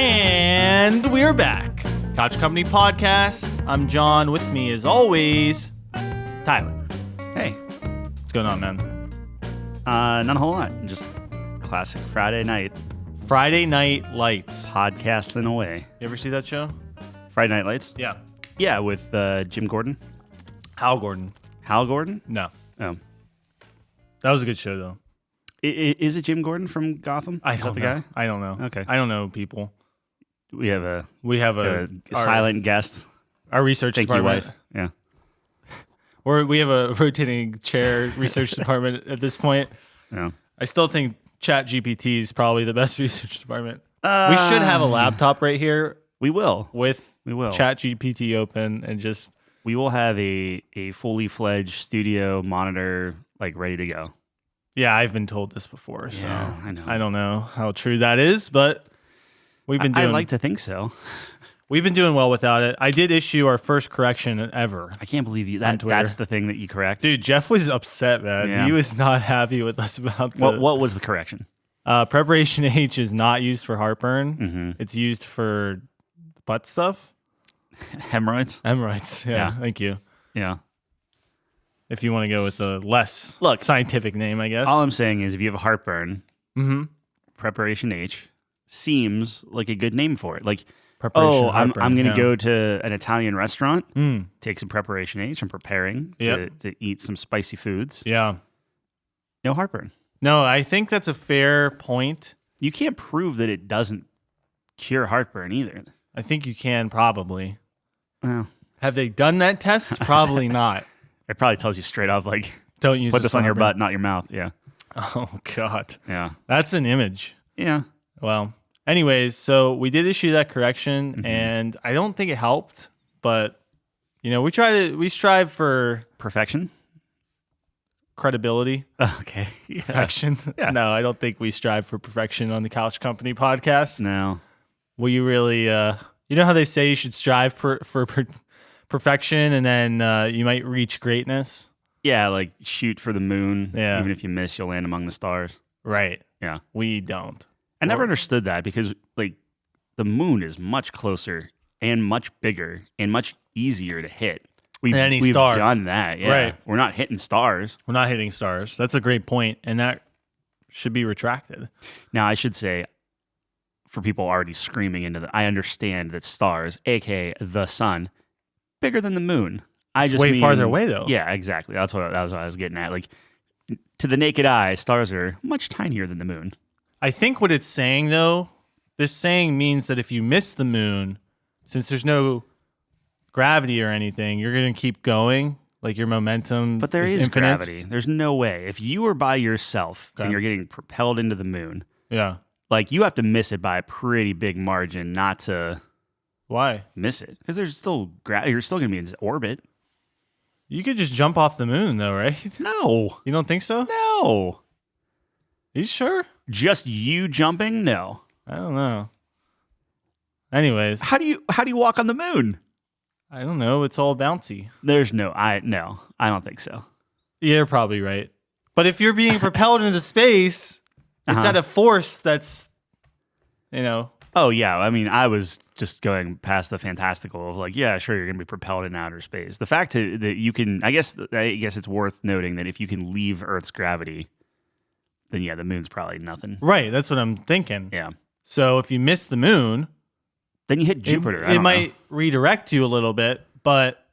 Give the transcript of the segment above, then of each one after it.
And we're back. Couch Company Podcast. I'm John. With me, as always, Tyler. Hey. What's going on, man? Not a whole lot. Just classic Friday night. Friday Night Lights. Podcasting away. You ever see that show? Friday Night Lights? Yeah. Yeah, with Jim Gordon. Hal Gordon. Hal Gordon? No. Oh. That was a good show, though. Is it Jim Gordon from Gotham? I Is don't that know. the guy? I don't know. Okay. I don't know people. We have a our silent guest. Our research Thank you, department. wife. Yeah. We have a rotating chair research department at this point. Yeah. I still think ChatGPT is probably the best research department. We should have a laptop right here We will. with We will. ChatGPT open and just... We will have a fully fledged studio monitor ready to go. Yeah, I've been told this before, so Yeah, I know. I don't know how true that is, but we've been doing... I like to think so. We've been doing well without it. I did issue our first correction ever. I can't believe you. On Twitter. That's the thing that you correct. Dude, Jeff was upset, man. Yeah. He was not happy with us about the... What was the correction? Preparation H is not used for heartburn. Mm-hmm. It's used for butt stuff. Hemorrhoids? Hemorrhoids. Yeah, Yeah. thank you. Yeah. If you want to go with a less Look, scientific name, I guess. All I'm saying is if you have a heartburn, Mm-hmm. Preparation H seems like a good name for it. Preparation I'm heartburn, going to yeah. go to an Italian restaurant, Mm. take some Preparation H. I'm preparing Yep. to eat some spicy foods. Yeah. No heartburn. No, I think that's a fair point. You can't prove that it doesn't cure heartburn either. I think you can probably. Well, Have they done that test? Probably not. it probably tells you straight up, Don't use put this on your heartburn. butt, not your mouth. Yeah. Oh, God. Yeah. That's an image. Yeah. Well, anyways, so we did issue that correction, Mm-hmm. and I don't think it helped, but, we strive for Perfection? credibility. Okay. Yeah. Perfection. Yeah. No, I don't think we strive for perfection on the Couch Company podcast. No. We really, you know how they say you should strive for perfection and then you might reach greatness? Yeah, shoot for the moon. Yeah. Even if you miss, you'll land among the stars. Right. Yeah. We don't. I never understood that because the moon is much closer and much bigger and much easier to hit. We've Any star. done that. Yeah. Right. We're not hitting stars. We're not hitting stars. That's a great point, and that should be retracted. Now, I should say, for people already screaming I understand that stars, aka the sun, bigger than the moon. It's way farther away, though. Yeah, exactly. That's what I was getting at. To the naked eye, stars are much tinier than the moon. I think what it's saying, though, this saying means that if you miss the moon, since there's no gravity or anything, you're going to keep going. Your momentum But there is infinite. gravity. There's no way. If you were by yourself Okay. and you're getting propelled into the moon, Yeah. you have to miss it by a pretty big margin not to Why? miss it. Because there's still you're still going to be in orbit. You could just jump off the moon, though, right? No. You don't think so? No. You sure? Just you jumping? No. I don't know. Anyways, How do you walk on the moon? I don't know. It's all bouncy. There's I don't think so. You're probably right. But if you're being propelled into space, it's Uh-huh. at a force that's, Oh yeah, I mean, I was just going past the fantastical of yeah, sure, you're going to be propelled in outer space. The fact that you can, I guess it's worth noting that if you can leave Earth's gravity, then yeah, the moon's probably nothing. right. That's what I'm thinking. Yeah. So if you miss the moon, Then you hit Jupiter. I it don't might know. redirect you a little bit, but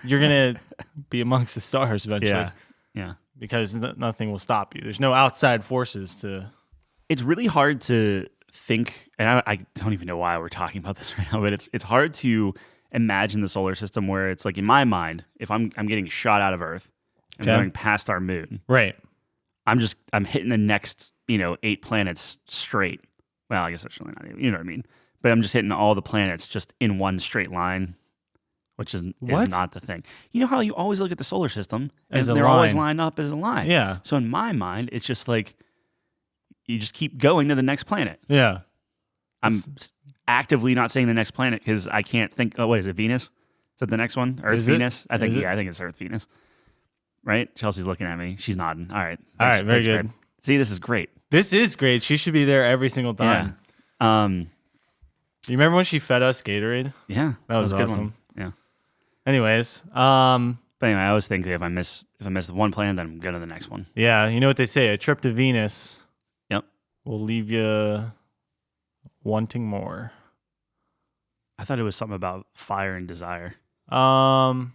you're going to be amongst the stars eventually. Yeah. Yeah. Because nothing will stop you. There's no outside forces to. It's really hard to think, and I don't even know why we're talking about this right now, but it's hard to imagine the solar system where it's in my mind, if I'm getting shot out of Earth and Okay. going past our moon, Right. I'm hitting the next 8 planets straight. Well, I guess that's really not, you know what I mean. But I'm just hitting all the planets just in one straight line, which is What? not the thing. You know how you always look at the solar system As and a they're always line. lined up as a line. Yeah. So in my mind, it's just you just keep going to the next planet. Yeah. I'm actively not saying the next planet because I can't think. Oh, what is it? Venus? Is that the next one? Earth, Is it? Venus? I think. Is it? Yeah, I think it's Earth, Venus. Right? Chelsea's looking at me. She's nodding. All right. All right, very babe. good. See, this is great. This is great. She should be there every single time. Yeah. You remember when she fed us Gatorade? Yeah, That was a good awesome. one. Yeah. Anyways, But anyway, I always think that if I miss the one plan, then I'm going to the next one. yeah, you know what they say, a trip to Venus Yep. will leave you wanting more. I thought it was something about fire and desire. No.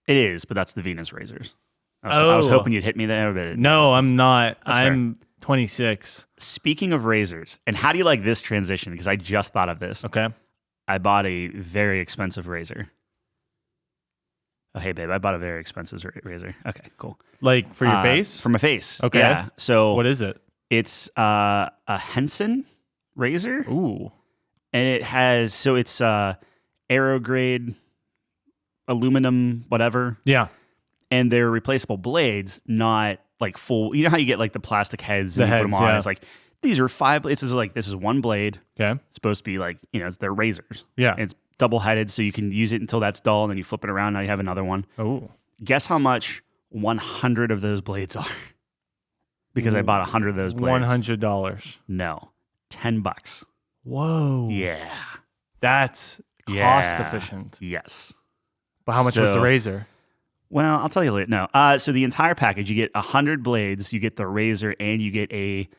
It is, but that's the Venus razors. I was hoping you'd hit me there, but No, I'm not. That's I'm 26. Speaking of razors, and how do you like this transition? Because I just thought of this. Okay. I bought a very expensive razor. Oh, hey, babe, I bought a very expensive razor. Okay, cool. Like for your face? For my face. Okay. Yeah. So What is it? it's a Henson razor, Ooh. and it has, so it's aero grade aluminum, whatever. Yeah. And they're replaceable blades, not like full. You know how you get like the plastic heads The and you put heads, them on? yeah. It's like, these are 5 blades. This is one blade. Okay. It's supposed to be like, they're razors. Yeah. And it's double headed, so you can use it until that's dull, and then you flip it around. Now you have another one. Oh. Guess how much 100 of those blades are? Because I bought 100 of those blades. $100. No, $10. Whoa. Yeah. That's cost Yeah. efficient. Yes. But how much was the So- razor? Well, I'll tell you later. No. So the entire package, you get 100 blades, you get the razor, and you get a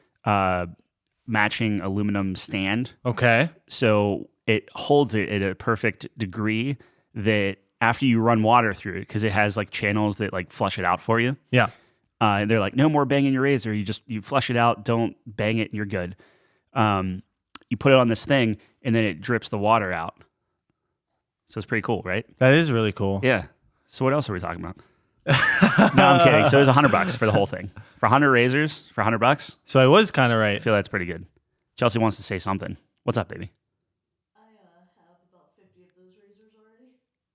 matching aluminum stand. Okay. So it holds it at a perfect degree that after you run water through it, because it has like channels that like flush it out for you. Yeah. And they're like, no more banging your razor. You flush it out, don't bang it, and you're good. You put it on this thing, and then it drips the water out. So it's pretty cool, right? That is really cool. Yeah. So what else are we talking about? No, I'm kidding. So it was $100 for the whole thing. For 100 razors, for $100, So I was kind of I right. feel that's pretty good. Chelsea wants to say something. What's up, baby? I have about 50 of those razors already.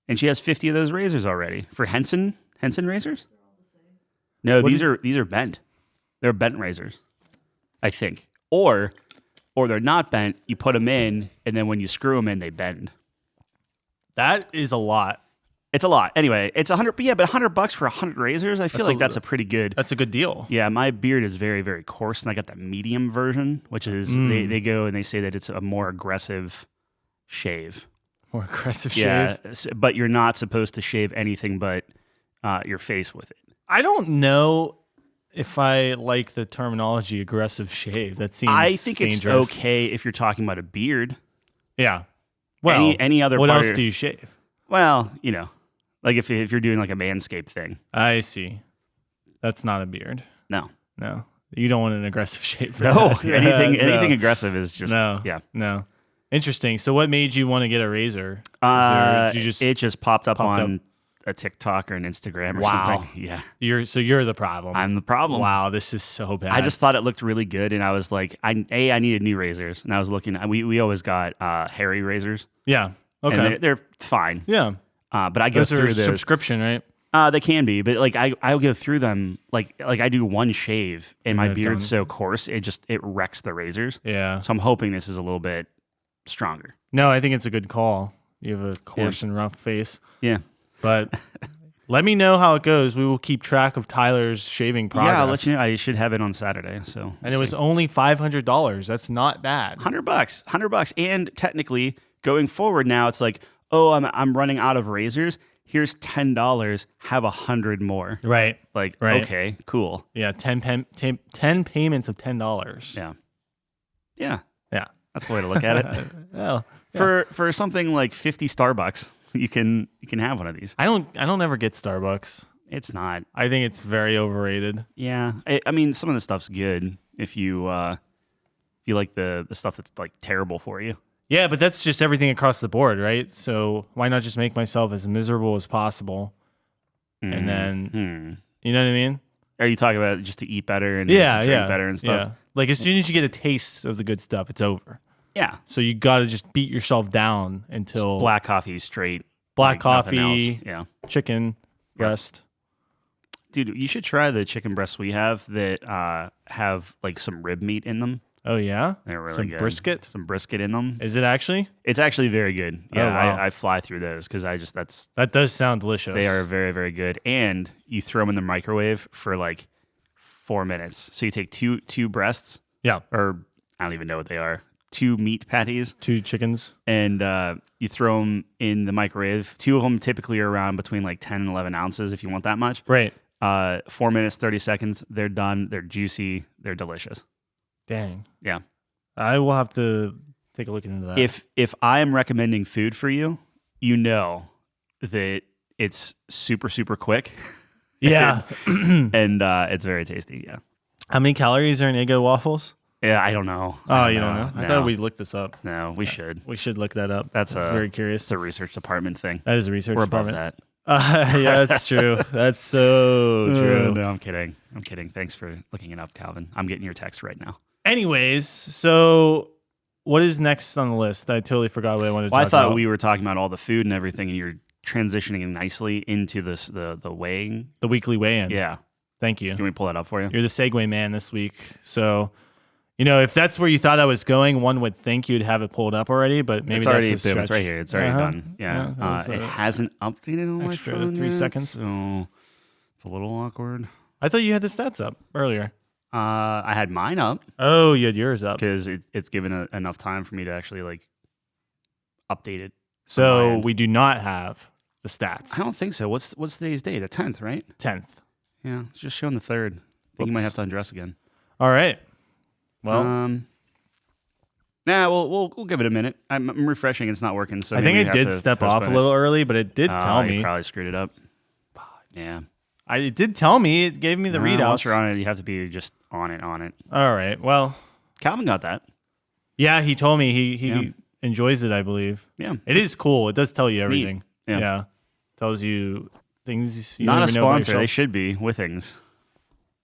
And she has 50 of those razors already for Henson razors. They're all the same. No, What these are bent. They're bent razors, I think. Or they're not bent. You put them in, and then when you screw them in, they bend. That is a lot. It's a lot. Anyway, it's 100. But yeah, but $100 for 100 razors, I feel That's like a- that's a pretty good. That's a good deal. Yeah, my beard is very, very coarse, and I got the medium version, which is they go and they say that it's a more aggressive shave. More aggressive Yeah, shave. but you're not supposed to shave anything but your face with it. I don't know if I like the terminology aggressive shave. That seems I think dangerous. it's okay if you're talking about a beard. Yeah. Well, Any other what part else of- do you shave? Well, like if you're doing like a manscape thing. I see. That's not a beard. No. No. You don't want an aggressive shave for No, that. anything No. aggressive is just No. yeah. No. Interesting. So what made you want to get a razor? Did you just It just popped up popped on a TikTok or an Instagram or Wow. something. Yeah. you're the problem. I'm the problem. Wow, this is so bad. I just thought it looked really good, and I was like, I needed new razors, and I was looking. We always got hairy razors. Yeah. And Okay. they're fine. Yeah. But I go Those are through those. subscription, right? They can be, but like I'll go through them. Like I do one shave, and my they're beard's done. so coarse, it wrecks the razors. Yeah. So I'm hoping this is a little bit stronger. No, I think it's a good call. You have a coarse and rough face. Yeah. But let me know how it goes. We will keep track of Tyler's shaving progress. Yeah, I'll let you know. I should have it on Saturday. So And it was only $500. That's not bad. $100, and technically going forward now, it's like, oh, I'm running out of razors. Here's $10. Have 100 more. Right. Like, Right. okay, cool. Yeah, 10 payments of $10. Yeah, yeah, Yeah. that's the way to look at it. Well, For something like 50 Starbucks, you can have one of these. I don't ever get Starbucks. It's not. I think it's very overrated. Yeah, I mean, some of the stuff's good if you like the stuff that's like terrible for you. Yeah, but that's just everything across the board, right? So why not just make myself as miserable as possible? And then, you know what I mean? Are you talking about just to eat better and Yeah, to drink yeah. better and stuff? Yeah. Like as soon as you get a taste of the good stuff, it's over. Yeah. So you got to just beat yourself down until Black coffee straight. Black like nothing coffee, else. Yeah. chicken breast. Dude, you should try the chicken breasts we have that have like some rib meat in them. Oh yeah, They're really some good. brisket. Some brisket in them. Is it actually? It's actually very good. Yeah, wow. I fly through those because That does sound delicious. they are very, very good. And you throw them in the microwave for like 4 minutes. So you take two breasts, Yeah. or I don't even know what they are, 2 meat patties, 2 chickens. and you throw them in the microwave. 2 of them typically are around between like 10 and 11 ounces if you want that much. Right. 4 minutes, 30 seconds. They're done. They're juicy. They're delicious. Dang. Yeah. I will have to take a look into that. If I am recommending food for you, you know that it's super, super quick. Yeah. and it's very tasty. Yeah. How many calories are in Eggo waffles? Yeah, I don't know. Oh, you don't know? I No. thought we'd look this up. No, we should. We should look that up. That's very curious. It's a research department thing. That is a research We're above department. that. Yeah, that's true. That's so true. No, I'm kidding. I'm kidding. Thanks for looking it up, Calvin. I'm getting your text right now. Anyways, so what is next on the list? I totally forgot what I wanted to Well, talk I thought about. we were talking about all the food and everything, and you're transitioning nicely into this the weighing. The weekly weigh-in. Yeah. Thank you. Can we pull that up for you? You're the segue man this week. So, if that's where you thought I was going, one would think you'd have it pulled up already, but maybe It's already that's a stretch. It's right here. It's already done. Yeah. that was, it hasn't updated on my extra phone 3 yet, seconds. so it's a little awkward. I thought you had the stats up earlier. I had mine up Oh, you had yours up. because it's given enough time for me to actually like update it. So end. we do not have the stats. I don't think so. What's today's date? The 10th, right? 10th. Yeah, it's just showing the 3rd. I think you might have to undress again. All right. Well, Nah, we'll give it a minute. I'm refreshing. It's not working. So I think maybe it we have did to step off a postpone it. little early, but it did tell You me. probably screwed it up. Yeah. It did tell me. It gave me the Once readouts. you're on it, you have to be just on it. All right. Well, Calvin got that. yeah, he told me he Yeah. enjoys it, I believe. Yeah. It is cool. It does tell you It's everything. neat. Yeah. Tells you things you Not don't a even know about sponsor. They yourself. should be. Withings.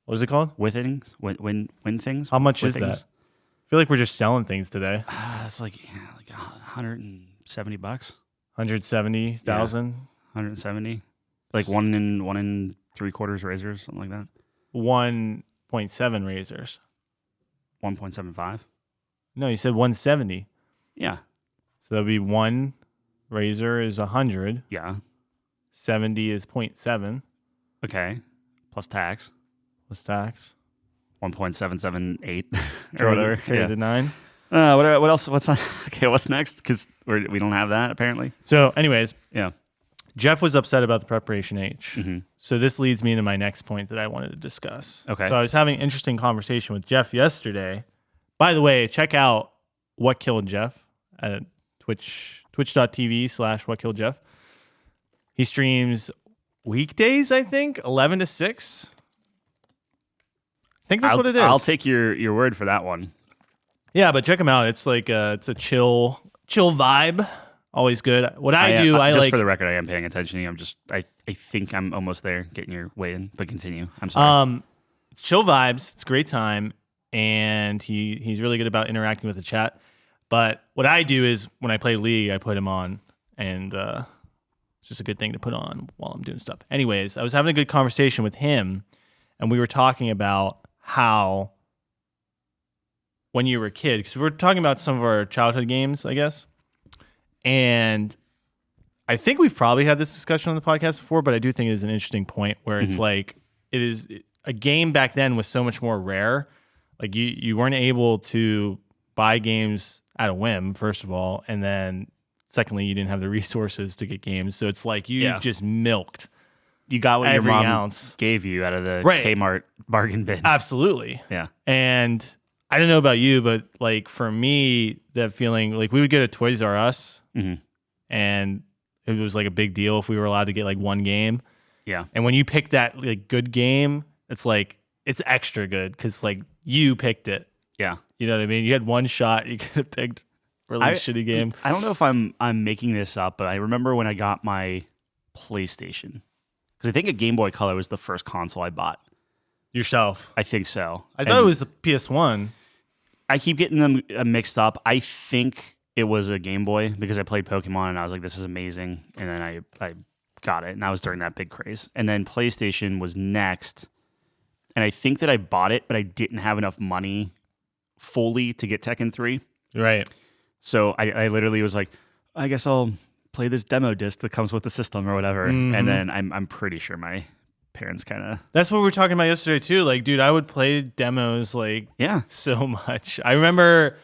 What is it called? Withings? Win things? How much is Withings? that? I feel like we're just selling things today. It's like $170. 170,000. 170. Like 1 and 3/4 razors, something like that. 1.7 razors. 1.75. No, you said 170. Yeah. So that'd be one razor is 100. Yeah. 70 is 0.7 Okay. Plus tax. plus tax. 1.778 or whatever. Carry the 9. What else? Okay, what's next? Because we don't have that apparently. So, anyways, Yeah. Jeff was upset about the preparation H. Mm-hmm. So this leads me into my next point that I wanted to discuss. Okay. So I was having an interesting conversation with Jeff yesterday. By the way, check out What Killed Jeff at twitch.tv/whatkilledjeff. He streams weekdays, I think, 11 to 6. I think that's what it is. I'll take your word for that one. Yeah, but check him out. It's like it's a chill vibe. Always good. What I do, I just like. for the record, I am paying attention. I think I'm almost there, getting your way in. But continue. I'm sorry. It's chill vibes. It's a great time, and he's really good about interacting with the chat. But what I do is when I play League, I put him on, and it's just a good thing to put on while I'm doing stuff. Anyways, I was having a good conversation with him, and we were talking about how when you were a kid, because we're talking about some of our childhood games, I guess. And I think we've probably had this discussion on the podcast before, but I do think it is an interesting point where it's like it is a game back then was so much more rare. Like you weren't able to buy games at a whim, first of all, and then secondly, you didn't have the resources to get games. So it's like you just milked. You got what every your mom ounce. gave you out of the Right. Kmart bargain bin. Absolutely. Yeah. And I don't know about you, but like for me, that feeling, like we would go to Toys R Us and it was like a big deal if we were allowed to get like one game. Yeah. And when you pick that like good game, it's like, it's extra good because like you picked it. Yeah. You know what I mean? You had one shot, you could have picked a really shitty game. I don't know if I'm making this up, but I remember when I got my PlayStation, because I think a Game Boy Color was the first console I bought. Yourself. I think so. I thought it was the PS1. I keep getting them mixed up. I think it was a Game Boy because I played Pokemon and I was like, this is amazing. And then I got it. And that was during that big craze. And then PlayStation was next. And I think that I bought it, but I didn't have enough money fully to get Tekken 3. Right. So I literally was like, I guess I'll play this demo disc that comes with the system or whatever. And then I'm pretty sure my parents kind of... That's what we were talking about yesterday too. Like, dude, I would play demos like Yeah. so much. I remember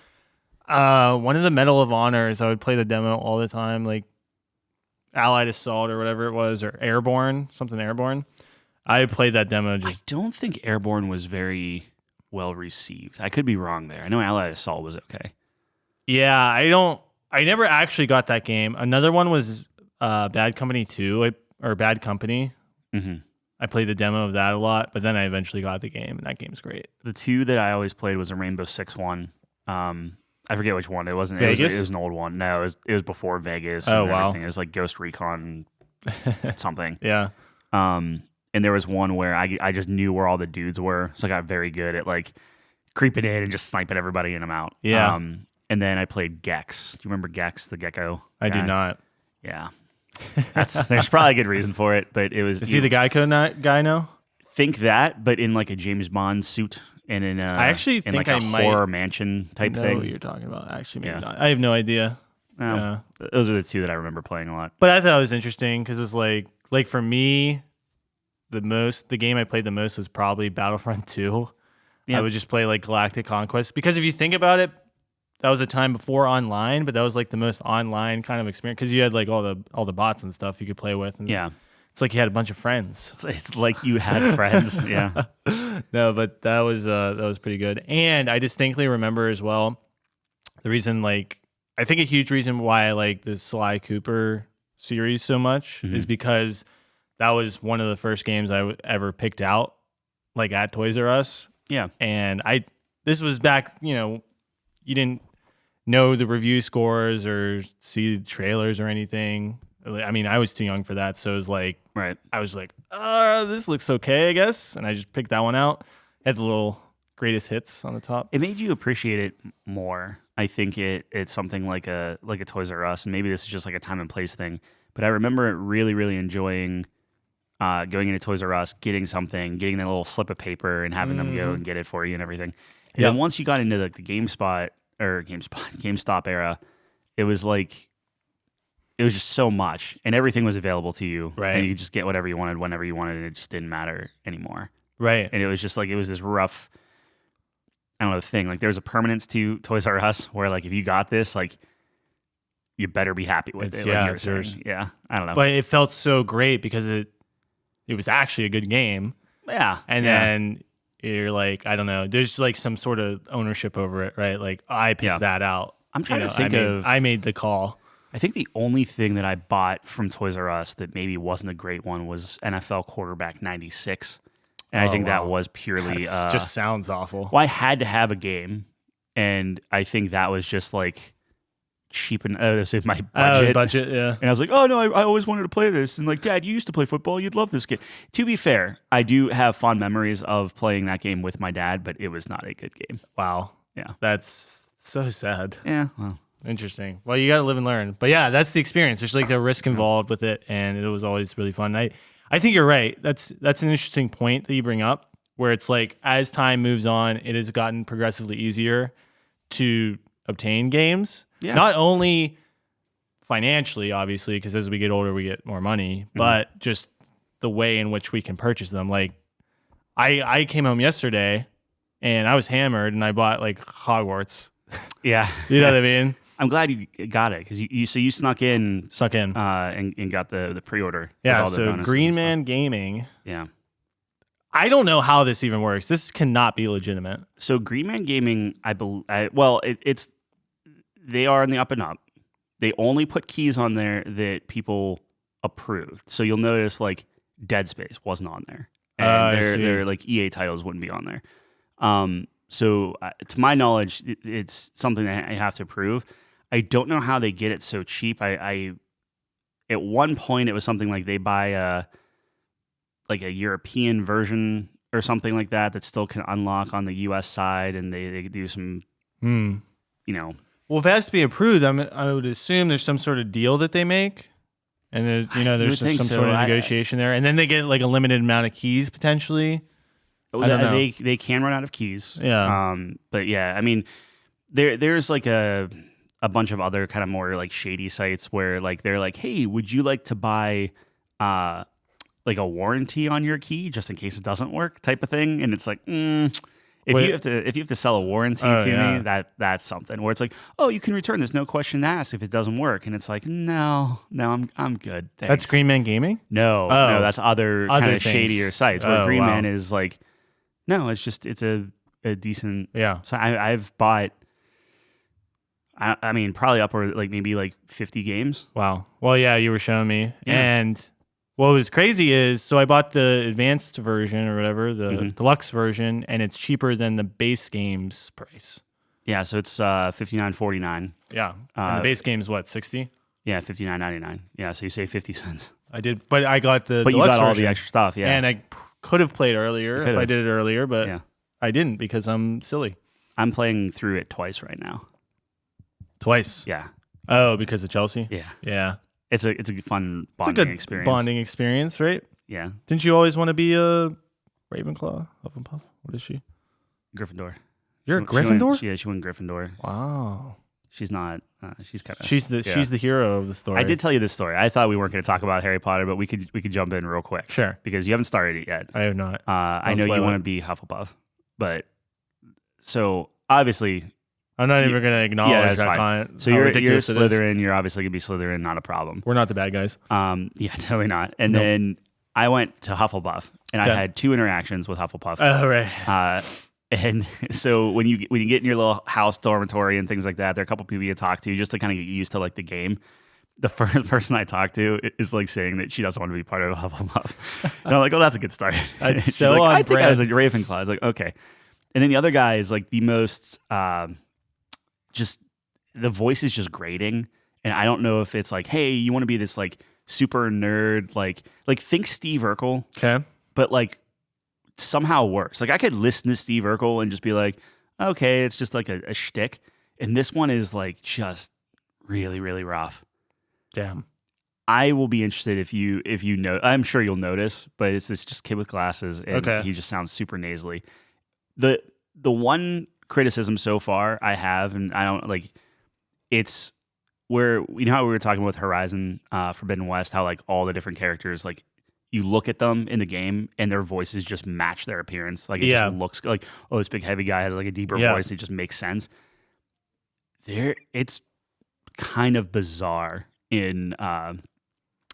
One of the Medal of Honors, I would play the demo all the time, like Allied Assault or whatever it was, or Airborne, something Airborne. I played that demo I just. don't think Airborne was very well received. I could be wrong there. I know Allied Assault was okay. Yeah, I never actually got that game. Another one was Bad Company 2, or Bad Company. Mm-hmm. I played the demo of that a lot, but then I eventually got the game, and that game's great. The two that I always played was a Rainbow Six one. I forget which one. It wasn't Vegas? It was an old one. No, it was before Vegas. Oh, and wow. everything. It was like Ghost Recon something. Yeah. And there was one where I just knew where all the dudes were, so I got very good at like creeping in and just sniping everybody in and out. Yeah. And then I played Gex. Do you remember Gex, the gecko? I do not. Yeah. There's probably a good reason for it, but it was. Is he the Geico guy now? Think that, but in like a James Bond suit and in I actually in think like I a might horror mansion type know thing. what you're talking about. Actually, maybe Yeah. not. I have no idea. Yeah. Those are the two that I remember playing a lot. But I thought it was interesting because it's like for me, the game I played the most was probably Battlefront 2. Yeah. I would just play like Galactic Conquest because if you think about it, that was a time before online, but that was like the most online kind of experience because you had like all the bots and stuff you could play with. And Yeah. it's like you had a bunch of friends. It's like you had friends. Yeah. No, but that was pretty good. And I distinctly remember as well the reason, like, I think a huge reason why I like the Sly Cooper series so much is because that was one of the first games I ever picked out, like at Toys R Us. Yeah. And this was back, you didn't know the review scores or see the trailers or anything. I mean, I was too young for that, so it was like, Right. I was like, this looks okay, I guess. And I just picked that one out. Had the little greatest hits on the top. It made you appreciate it more. I think it's something like a Toys R Us, and maybe this is just like a time and place thing. But I remember really, really enjoying going into Toys R Us, getting that little slip of paper, and having them go and get it for you and everything. And then once you got into the GameStop era, it was like it was just so much, and everything was available to you, Right? And you could just get whatever you wanted, whenever you wanted, and it just didn't matter anymore, Right? And it was just like it was this rough. I don't know the thing. Like there's a permanence to Toys R Us where like if you got this, like you better be happy with it. Yeah, like it's yours. Yeah, I don't know. But it felt so great because it was actually a good game. Yeah, And then you're like, I don't know, there's like some sort of ownership over it, right? Like I picked that out. I'm trying to think I made the call. I think the only thing that I bought from Toys R Us that maybe wasn't a great one was NFL Quarterback 96. And I think that was purely just sounds awful. Well, I had to have a game, and I think that was just like cheap and my budget. Yeah. And I was like, oh no, I always wanted to play this. And like, Dad, you used to play football. You'd love this game. To be fair, I do have fond memories of playing that game with my dad, but it was not a good game. Wow. Yeah. That's so sad. Yeah. Well. Interesting. Well, you got to live and learn. But yeah, that's the experience. There's like the risk involved with it, and it was always really fun. I think you're right. That's an interesting point that you bring up, where it's like as time moves on, it has gotten progressively easier to obtain games. Yeah. Not only financially, obviously, because as we get older, we get more money, but just the way in which we can purchase them. Like I came home yesterday and I was hammered and I bought like Hogwarts. Yeah. You know what I mean? I'm glad you got it because you snuck in and got the pre-order. Yeah. With all the So bonuses Green and stuff. Man Gaming. Yeah. I don't know how this even works. This cannot be legitimate. So Green Man Gaming, it's they are in the up and up. They only put keys on there that people approved. So you'll notice like Dead Space wasn't on there, and their like EA titles wouldn't be on there. So to my knowledge, it's something that I have to approve. I don't know how they get it so cheap. I at one point it was something like they buy a European version or something like that still can unlock on the US side, and they do some Well, if it has to be approved, I would assume there's some sort of deal that they make, and there's some sort of negotiation there, and then they get like a limited amount of keys potentially. I don't know. They can run out of keys. Yeah. But yeah, I mean, there's like a bunch of other kind of more like shady sites where like they're like, hey, would you like to buy like a warranty on your key just in case it doesn't work type of thing? And it's like, If you have to sell a warranty to me, that's something where it's like, oh, you can return. There's no question asked if it doesn't work, and it's like, no, I'm good. Thanks. That's Green Man Gaming? No, that's other kind of shadier sites where Green Man is like, no, it's a decent. Yeah. So I've bought. I mean, probably upward like maybe like 50 games. Wow. Well, yeah, you were showing me, Yeah. and what was crazy is, so I bought the advanced version or whatever, the deluxe version, and it's cheaper than the base game's price. Yeah, so it's $59.49. Yeah, and the base game is what, 60? Yeah, $59.99. Yeah, so you save 50 cents. I did, but I got the But you deluxe got all version, the extra stuff, yeah. and I could have played earlier if I did it earlier, but I didn't because I'm silly. I'm playing through it twice right now. Twice? Yeah. Oh, because of Chelsea? Yeah. Yeah. It's a fun bonding It's a good experience. bonding experience, right? Yeah. Didn't you always want to be a Ravenclaw? Hufflepuff? What is she? Gryffindor. You're a Gryffindor? She went Gryffindor. Wow. She's not. She's kind of. She's the hero of the story. I did tell you this story. I thought we weren't going to talk about Harry Potter, but we could jump in real quick. Sure. Because you haven't started it yet. I have not. I know you want to be Hufflepuff, but so obviously. I'm not even going to acknowledge that fine. comment. So you're Slytherin. You're obviously going to be Slytherin. Not a problem. We're not the bad guys. Yeah, totally not. And then I went to Hufflepuff, and I had 2 interactions with Hufflepuff. Oh, right. And so when you get in your little house dormitory and things like that, there are a couple people you talk to just to kind of get used to like the game. The first person I talked to is like saying that she doesn't want to be part of Hufflepuff. And I'm like, oh, that's a good start. That's so like, on I think I was a brand. Ravenclaw. I was like, okay. And then the other guy is like the most, just the voice is just grating. And I don't know if it's like, hey, you want to be this like super nerd, like think Steve Urkel, Okay. but like somehow worse. Like I could listen to Steve Urkel and just be like, okay, it's just like a shtick. And this one is like just really, really rough. Damn. I will be interested if you know. I'm sure you'll notice, but it's this just kid with glasses, and he just sounds super nasally. The one criticism so far I have, and I don't like, it's where you know how we were talking with Horizon Forbidden West, how like all the different characters, like you look at them in the game and their voices just match their appearance. Like it just looks like, oh, this big heavy guy has like a deeper voice. It just makes sense. It's kind of bizarre in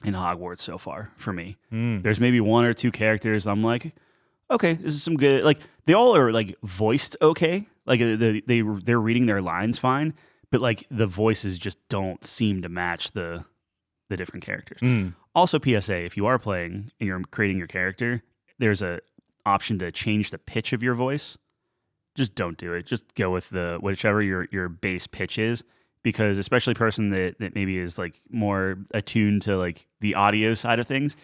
Hogwarts so far for me. There's maybe 1 or 2 characters I'm like, okay, this is some good. Like they all are like voiced okay. Like they're reading their lines fine, but like the voices just don't seem to match the different characters. Also, PSA: if you are playing and you're creating your character, there's a option to change the pitch of your voice. Just don't do it. Just go with whichever your base pitch is. Because especially a person that maybe is like more attuned to like the audio side of things,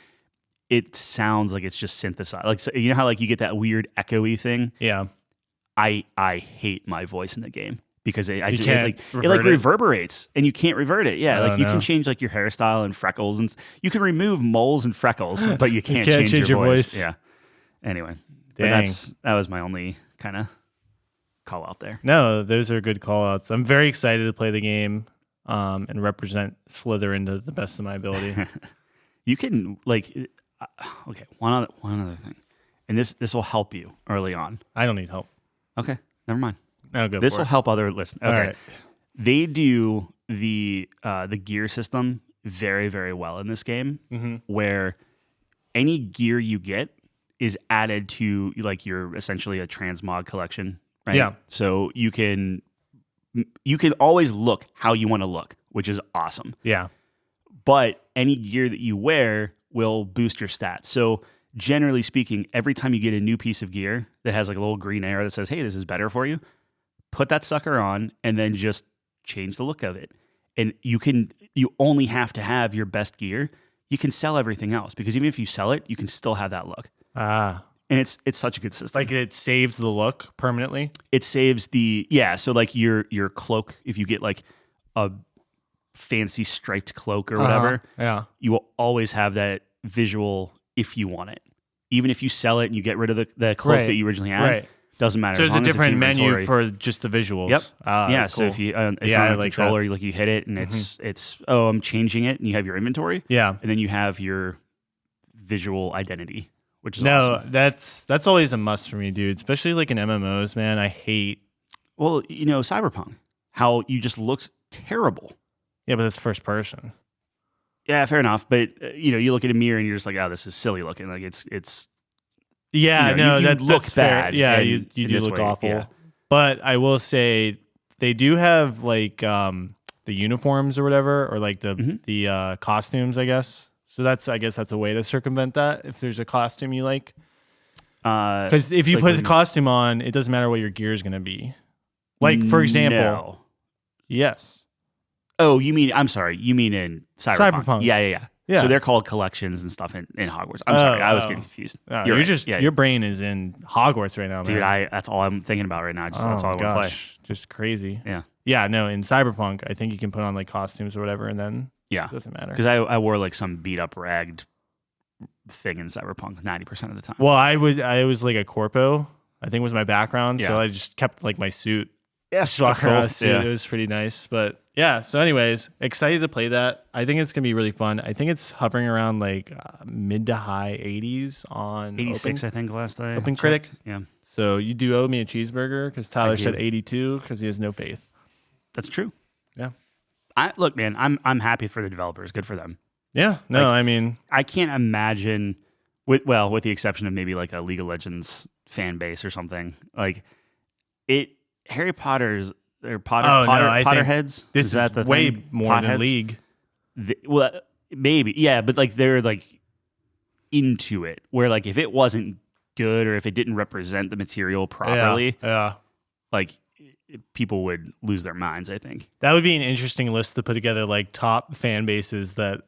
it sounds like it's just synthesized. Like, so, you know how like you get that weird echoey thing? Yeah. I hate my voice in the game because it revert reverberates and you can't revert it. Yeah, like you no. can change like your hairstyle and freckles and you can remove moles and freckles, but you can't, can't change your voice. voice. Yeah. Anyway, Dang. that was my only kind of call out there. No, those are good call outs. I'm very excited to play the game and represent Slytherin to the best of my ability. You can like okay, one other thing. And this will help you early on. I don't need help. Okay, never mind. No, go This for will it. help other listeners. Okay. All right. They do the gear system very, very well in this game, where any gear you get is added to like your essentially a transmog collection, right? Yeah. So you can always look how you want to look, which is awesome. Yeah. But any gear that you wear will boost your stats. So generally speaking, every time you get a new piece of gear that has like a little green arrow that says, hey, this is better for you, put that sucker on and then just change the look of it. And you only have to have your best gear. You can sell everything else because even if you sell it, you can still have that look. Ah. And it's such a good system. Like it saves the look permanently? It saves so like your cloak, if you get like a fancy striped cloak or whatever, yeah, you will always have that visual if you want it. Even if you sell it and you get rid of the cloak that you originally had, doesn't matter. So as there's long a as it's different menu inventory. for just the visuals. Yep. Cool. So if you on I a like controller, you hit it and it's I'm changing it, and you have your inventory. Yeah. And then you have your visual identity, which is No, awesome. that's always a must for me, dude. Especially like in MMOs, man. I hate. Well, Cyberpunk, how you just looks terrible. Yeah, but that's first person. Yeah, fair enough. But you look at a mirror and you're just like, oh, this is silly looking. Like it's Yeah, no, you that look that's fair. bad. Yeah, in- you in do this look way, awful. yeah. But I will say they do have like the uniforms or whatever, or like the costumes, I guess. So I guess that's a way to circumvent that if there's a costume you like. Because if you like put when- the costume on, it doesn't matter what your gear is going to be. Like, for example, No. yes. Oh, I'm sorry. You mean in Cyberpunk? Cyberpunk. Yeah. Yeah. So they're called collections and stuff in Hogwarts. I'm sorry. I was getting confused. No, You're right. just Yeah, your brain is in Hogwarts right now, dude. man. That's all I'm thinking about right now. That's all I want to play. Just crazy. Yeah. Yeah, no, in Cyberpunk, I think you can put on like costumes or whatever, and then Yeah. it doesn't matter. Because I wore like some beat up ragged thing in Cyberpunk 90% of the time. Well, I was like a corpo, I think was my background, so Yeah. I just kept like my suit. Yeah, Just walking around with a suit. Yeah. It was pretty nice. But yeah, so anyways, excited to play that. I think it's going to be really fun. I think it's hovering around like mid to high 80s on 86, Open. I think, last I Open checked. Critic. Yeah, So you do owe me a cheeseburger because Tyler do. said 82 because he has no faith. that's true. Yeah. Look, man, I'm happy for the developers. Good for them. Yeah. No, Like- I mean, I can't imagine, with the exception of maybe like a League of Legends fan base or something, like Harry Potter's or Potter Oh, no, I think Potterheads. this is that the way thing? more than Potheads? League. Well, maybe, yeah, but like they're like into it. Where like if it wasn't good or if it didn't represent the material properly, Yeah. like people would lose their minds. I think That would be an interesting list to put together, like top fan bases that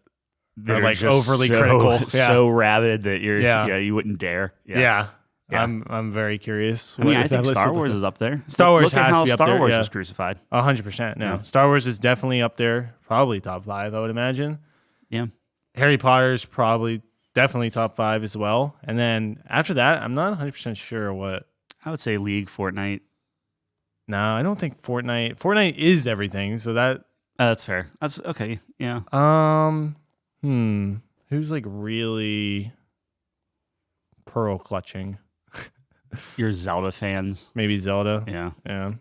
That are like just overly so, critical. Yeah. so rabid that Yeah. you wouldn't dare. Yeah. Yeah. I'm very curious. I mean, I if that think list Star would- Wars is up there. Star Wars Look at has how to be up Star there, Wars yeah. was crucified. 100%. No, Yeah. Star Wars is definitely up there. Probably top 5, I would imagine. Yeah. Harry Potter's probably definitely top 5 as well. And then after that, I'm not 100% sure what. I would say League, Fortnite. No, I don't think Fortnite. Fortnite is everything. So that. That's fair. That's okay. Yeah. Who's like really pearl clutching? You're Zelda fans. Maybe Zelda. Yeah. Yeah.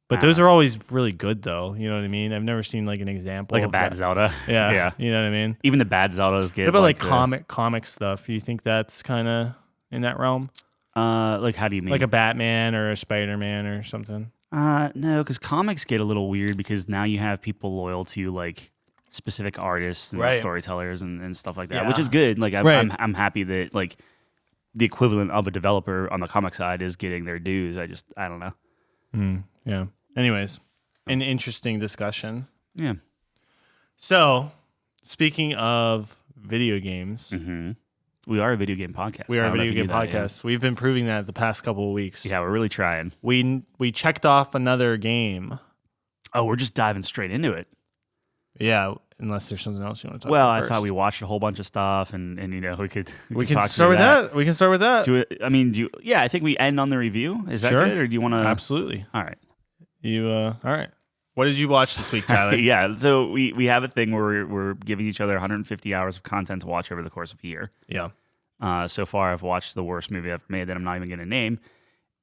But those are always really good, though. You know what I mean? I've never seen like an example Like a of bad that. Zelda. Yeah. Yeah. You know what I mean? Even the bad Zeldas get. What about like the- comic stuff? Do you think that's kind of in that realm? Like how do you mean? Like a Batman or a Spider-Man or something? No, because comics get a little weird because now you have people loyal to like specific artists and Right. storytellers and stuff like that, Yeah. which is good. Like Right. I'm happy that like the equivalent of a developer on the comic side is getting their dues. I don't know. Yeah. Anyways, an interesting discussion. Yeah. So, speaking of video games, We are a video game podcast. we I are a don't know if video you game knew that, yeah. podcast. We've been proving that the past couple of weeks. Yeah, we're really trying. We checked off another game. Oh, we're just diving straight into it. Yeah, unless there's something else you want to talk Well, about I first. thought we watched a whole bunch of stuff, and we could We can talk start through with that. We can start with that. I mean, I think we end on the review. Is that Sure. good, or do you want to? Absolutely. All right. All right. What did you watch this week, Tyler? Yeah, so we have a thing where we're giving each other 150 hours of content to watch over the course of a year. Yeah. So far, I've watched the worst movie I've ever made that I'm not even going to name.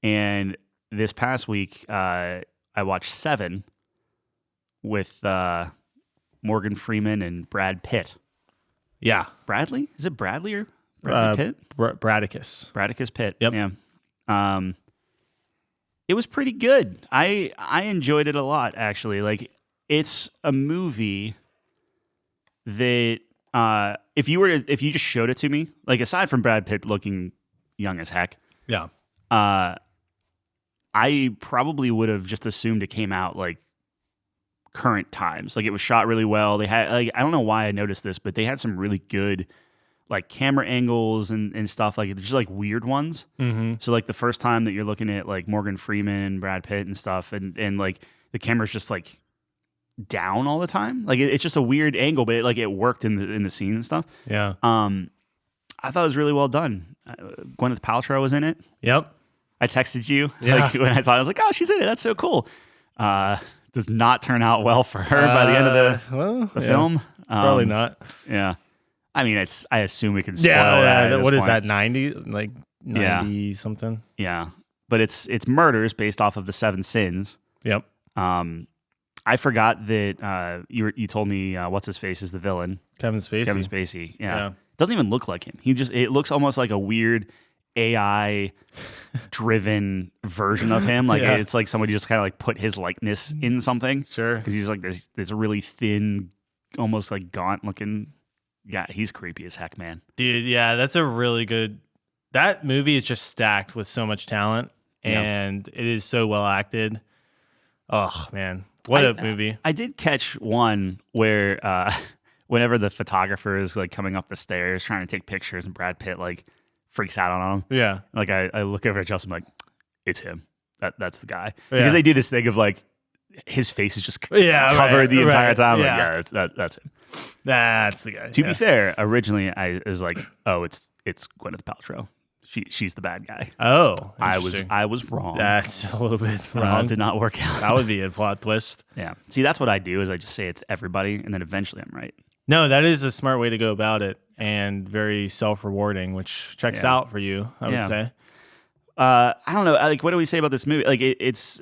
And this past week, I watched Seven with Morgan Freeman and Brad Pitt. Yeah. Bradley? Is it Bradley or Bradley Pitt? Bradicus. Bradicus Pitt. Yep. Yeah. It was pretty good. I enjoyed it a lot, actually. Like, it's a movie that if you just showed it to me, like aside from Brad Pitt looking young as heck, Yeah. I probably would have just assumed it came out like current times. Like it was shot really well. They had like I don't know why I noticed this, but they had some really good like camera angles and stuff like just like weird ones. Mm-hmm. So like the first time that you're looking at like Morgan Freeman, Brad Pitt and stuff, and like the camera's just like down all the time. Like it's just a weird angle, but it worked in the scene and stuff. Yeah. I thought it was really well done. Gwyneth Paltrow was in it. Yep. I texted you Yeah. like when I saw it. I was like, "Oh, she's in it. That's so cool." Does not turn out well for her by the end of the well, the yeah. film. Probably not. Yeah. I mean, I assume we can spoil Yeah, that. at what this is point. that? 90, like 90 something. Yeah, but it's murders based off of the 7 sins. Yep. I forgot that you told me what's his face is the villain. Kevin Spacey. Kevin Spacey. Yeah. Yeah. Doesn't even look like him. It looks almost like a weird AI driven version of him. Like Yeah. it's like somebody just kind of like put his likeness in something. Sure. Because he's like this really thin, almost like gaunt looking. Yeah, he's creepy as heck, man. Dude, yeah, that's a really good. That movie is just stacked with so much talent, and it is so well acted. Oh man, what a movie! I did catch one where whenever the photographer is like coming up the stairs trying to take pictures, and Brad Pitt like freaks out on him. Yeah, Like I look over at Justin, I'm like, it's him. That's the guy. Yeah. Because they do this thing of like his face is just Yeah, covered right, the entire right. time. Yeah. Like, yeah, that's him. that's the guy. To be fair, originally I was like, oh, it's Gwyneth Paltrow. She's the bad guy. Oh, I interesting. was wrong. That's a little bit wrong. Did not work out. That would be a plot twist. Yeah. See, that's what I do is I just say it's everybody, and then eventually I'm right. No, that is a smart way to go about it, and very self-rewarding, which checks Yeah. out for you, I would say. I don't know. Like, what do we say about this movie? Like, it's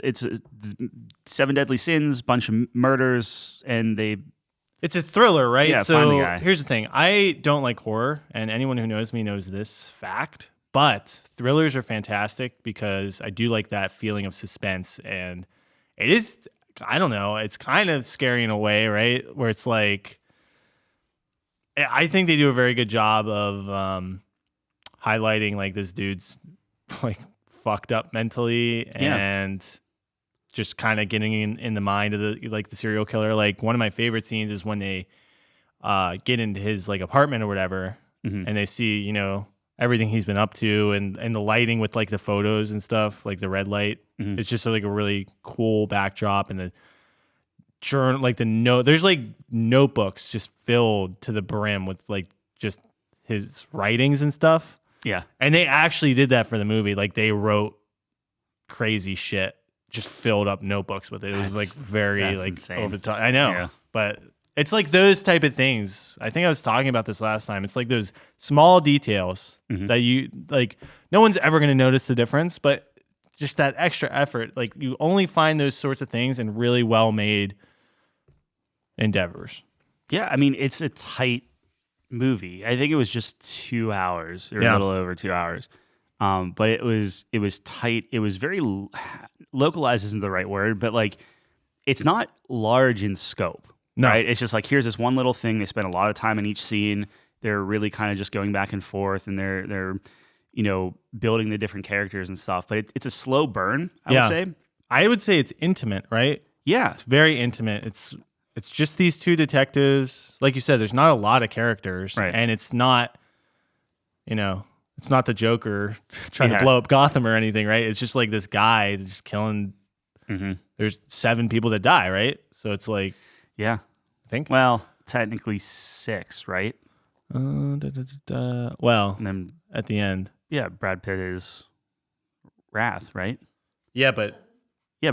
7 deadly sins, bunch of murders, and they. It's a thriller, right? Yeah, So find the guy. here's the thing. I don't like horror, and anyone who knows me knows this fact. But thrillers are fantastic because I do like that feeling of suspense. And it is, I don't know, it's kind of scary in a way, right? Where it's like, I think they do a very good job of highlighting like this dude's like fucked up mentally and just kind of getting in the mind of the serial killer. Like one of my favorite scenes is when they get into his like apartment or whatever, and they see, you know, everything he's been up to and the lighting with like the photos and stuff, like the red light. It's just like a really cool backdrop, and the journal, like there's like notebooks just filled to the brim with like just his writings and stuff. Yeah. And they actually did that for the movie. Like they wrote crazy shit, just filled up notebooks with it. It was like very like insane. over the top. I know, Yeah. but it's like those type of things. I think I was talking about this last time. It's like those small details that you like. No one's ever going to notice the difference, but just that extra effort. Like you only find those sorts of things in really well made endeavors. Yeah. I mean, it's a tight movie. I think it was just 2 hours or a little over 2 hours. But it was tight. It was very localized isn't the right word, but like it's not large in scope. No. Right? It's just like here's this one little thing. They spend a lot of time in each scene. They're really kind of just going back and forth, and they're you know building the different characters and stuff. But it's a slow burn. I would say it's intimate, right? Yeah, It's very intimate. It's just these two detectives. Like you said, there's not a lot of characters, Right. and it's not, you know, it's not the Joker trying to blow up Gotham or anything, right? It's just like this guy just killing. There's 7 people that die, right? So it's like, yeah. I think. Well, technically 6, right? Well, And then at the end. yeah, Brad Pitt is Wrath, right? Yeah, but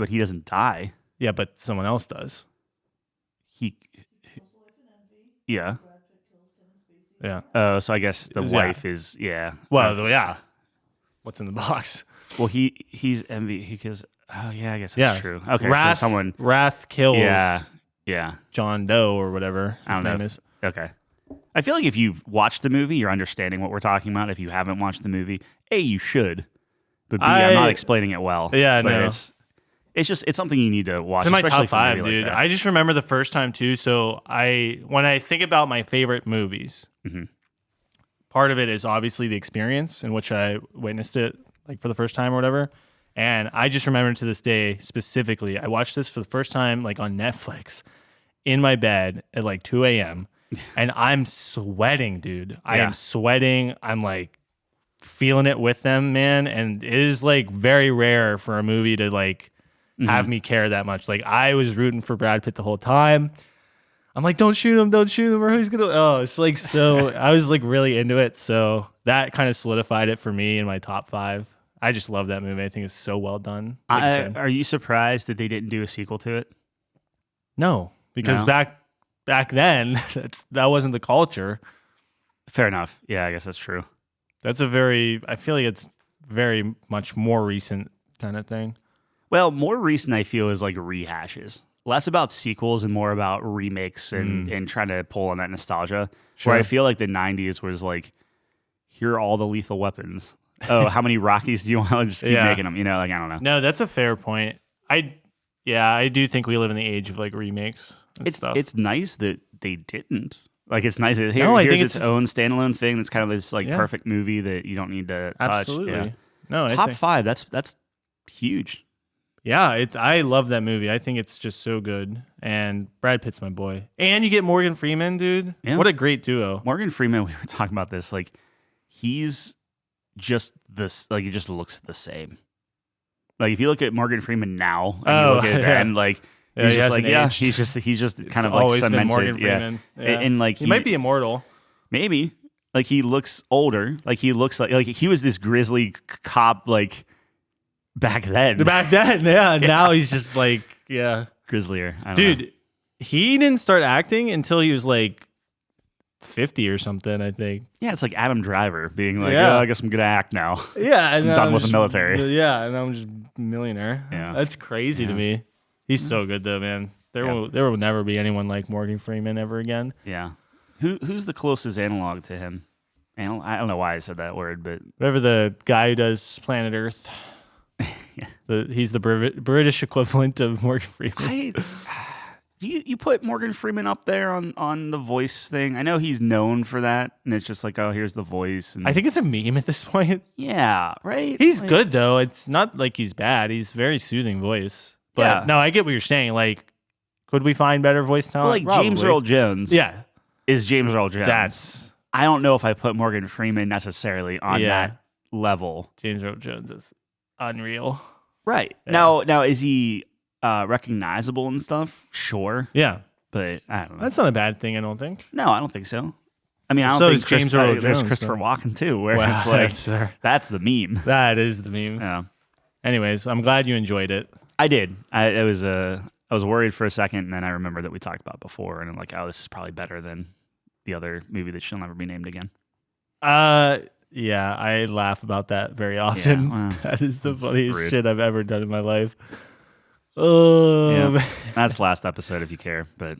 he doesn't die. someone else does. He yeah. Yeah. So I guess the Yeah. wife is Well, yeah. What's in the box? Well, he's envy. He goes. Oh yeah, I guess that's true. Okay, Wrath, so someone. Wrath kills Yeah. John Doe or whatever I his don't name know. is. Okay. I feel like if you've watched the movie, you're understanding what we're talking about. If you haven't watched the movie, A, you should. But B, I'm not explaining it well. Yeah, but no. It's something you need to watch. It's in my especially top for a 5, movie dude. like that. I just remember the first time too. So when I think about my favorite movies, part of it is obviously the experience in which I witnessed it, like for the first time or whatever. And I just remember to this day specifically, I watched this for the first time like on Netflix in my bed at like 2 a.m. and I'm sweating, dude. I am sweating. I'm like feeling it with them, man. And it is like very rare for a movie to like have me care that much. Like I was rooting for Brad Pitt the whole time. I'm like, don't shoot him, or he's gonna. Oh, it's like so. I was like really into it, so that kind of solidified it for me in my top 5. I just love that movie. I think it's so well done. Like you said. Are you surprised that they didn't do a sequel to it? No, because No? back then that wasn't the culture. Fair enough. Yeah, I guess that's true. I feel like it's very much more recent kind of thing. Well, more recent, I feel, is like rehashes. Less about sequels and more about remakes and trying to pull on that nostalgia. Sure. Where I feel like the 90s was like, here are all the lethal weapons. Oh, how many Rockies do you want to just keep making them? You know, like, I don't know. No, that's a fair point. I do think we live in the age of like remakes and stuff. It's nice that they didn't. Like, it's nice that I here's think its own standalone thing that's kind of this like Yeah. perfect movie that you don't need to touch. Absolutely. Yeah. No, Top 5, that's huge. Yeah, I love that movie. I think it's just so good. And Brad Pitt's my boy. And you get Morgan Freeman, dude. Yeah. What a great duo. Morgan Freeman, we were talking about this, like, he's just this, like, he just looks the same. Like, if you look at Morgan Freeman now, and you look at then, like, Yeah, he's he just like, hasn't aged. he's just kind It's of like always been cemented. Morgan Freeman. Yeah. Yeah. And like, he might be immortal. maybe, like, he looks older. Like, he looks like he was this grizzly cop, like, back then. Back then, yeah. Now he's just like, yeah. Grislier. I don't know. Dude, he didn't start acting until he was like 50 or something, I think. Yeah, it's like Adam Driver being like, Yeah. oh, I guess I'm going to act now. Yeah. And I'm done with the military. Yeah. And I'm just a millionaire. Yeah. That's crazy to me. He's so good, though, man. There will never be anyone like Morgan Freeman ever again. Yeah. Who's the closest analog to him? I don't know why I said that word, but Whatever the guy who does Planet Earth. He's the British equivalent of Morgan Freeman. you put Morgan Freeman up there on the voice thing. I know he's known for that, and it's just like, oh, here's the voice. And I think it's a meme at this point. yeah, right. He's Like, good, though. It's not like he's bad. He's very soothing voice. But Yeah. no, I get what you're saying. Like, could we find better voice talent? Well, like James Probably. Earl Jones. Yeah. is James Earl Jones. That's I don't know if I put Morgan Freeman necessarily on that level. James Earl Jones is unreal. Right. Yeah. Now is he recognizable and stuff? Sure. Yeah. But I don't know. That's not a bad thing, I don't think. No, I don't think so. I mean, I don't So think is James Earl there's Jones, Christopher though. Walken too, where Wow, it's like that's the meme. That is the meme. Yeah. Anyways, I'm glad you enjoyed it. I did. I was worried for a second, and then I remembered that we talked about it before, and I'm like, oh, this is probably better than the other movie that she'll never be named again. Yeah, I laugh about that very often. Yeah, well, that is the funniest rude. shit I've ever done in my life. Yeah. That's last episode if you care, but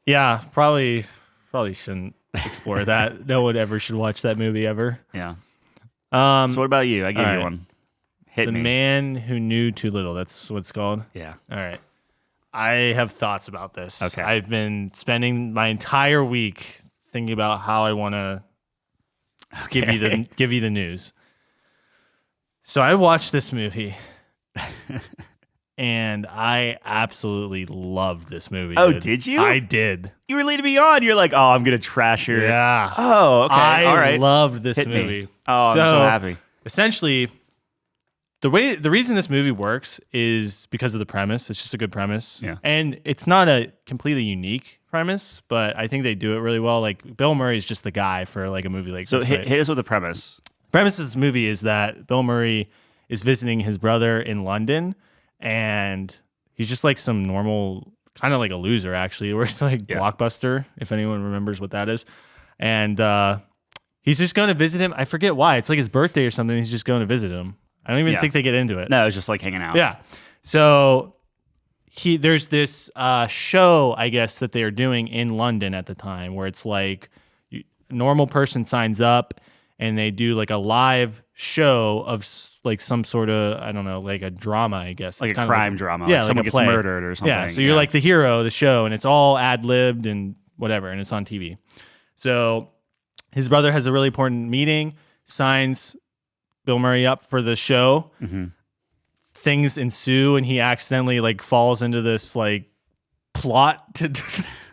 Yeah, probably shouldn't explore that. No one ever should watch that movie ever. yeah. So what about you? I gave all you right. one. Hit The me. Man Who Knew Too Little. That's what it's called. Yeah. All right. I have thoughts about this. Okay. I've been spending my entire week thinking about how I want to give you the news. So I watched this movie and I absolutely loved this movie. Oh, dude. did you? I did. You were leading me on. You're like, oh, I'm gonna trash your. Yeah. Oh, okay. I All right. loved this Hit me. movie. Oh, I'm so happy. Essentially, the reason this movie works is because of the premise. It's just a good premise. Yeah. And it's not a completely unique premise, but I think they do it really well. Like Bill Murray is just the guy for like a movie like So this. hit us with the premise. The premise of this movie is that Bill Murray is visiting his brother in London, and he's just like some normal, kind of like a loser actually. He works like Blockbuster, if anyone remembers what that is. And he's just going to visit him. I forget why. It's like his birthday or something. He's just going to visit him. I don't even think they get into it. No, it's just like hanging out. Yeah. So there's this show, I guess, that they are doing in London at the time where it's like a normal person signs up and they do like a live show of like some sort of, I don't know, like a drama, I guess. Like It's a kind of crime drama. Yeah, Like someone like a gets play. murdered or something. Yeah, so you're like the hero of the show and it's all ad-libbed and whatever, and it's on TV. So his brother has a really important meeting, signs Bill Murray up for the show. Mm-hmm. Things ensue, and he accidentally like falls into this like plot to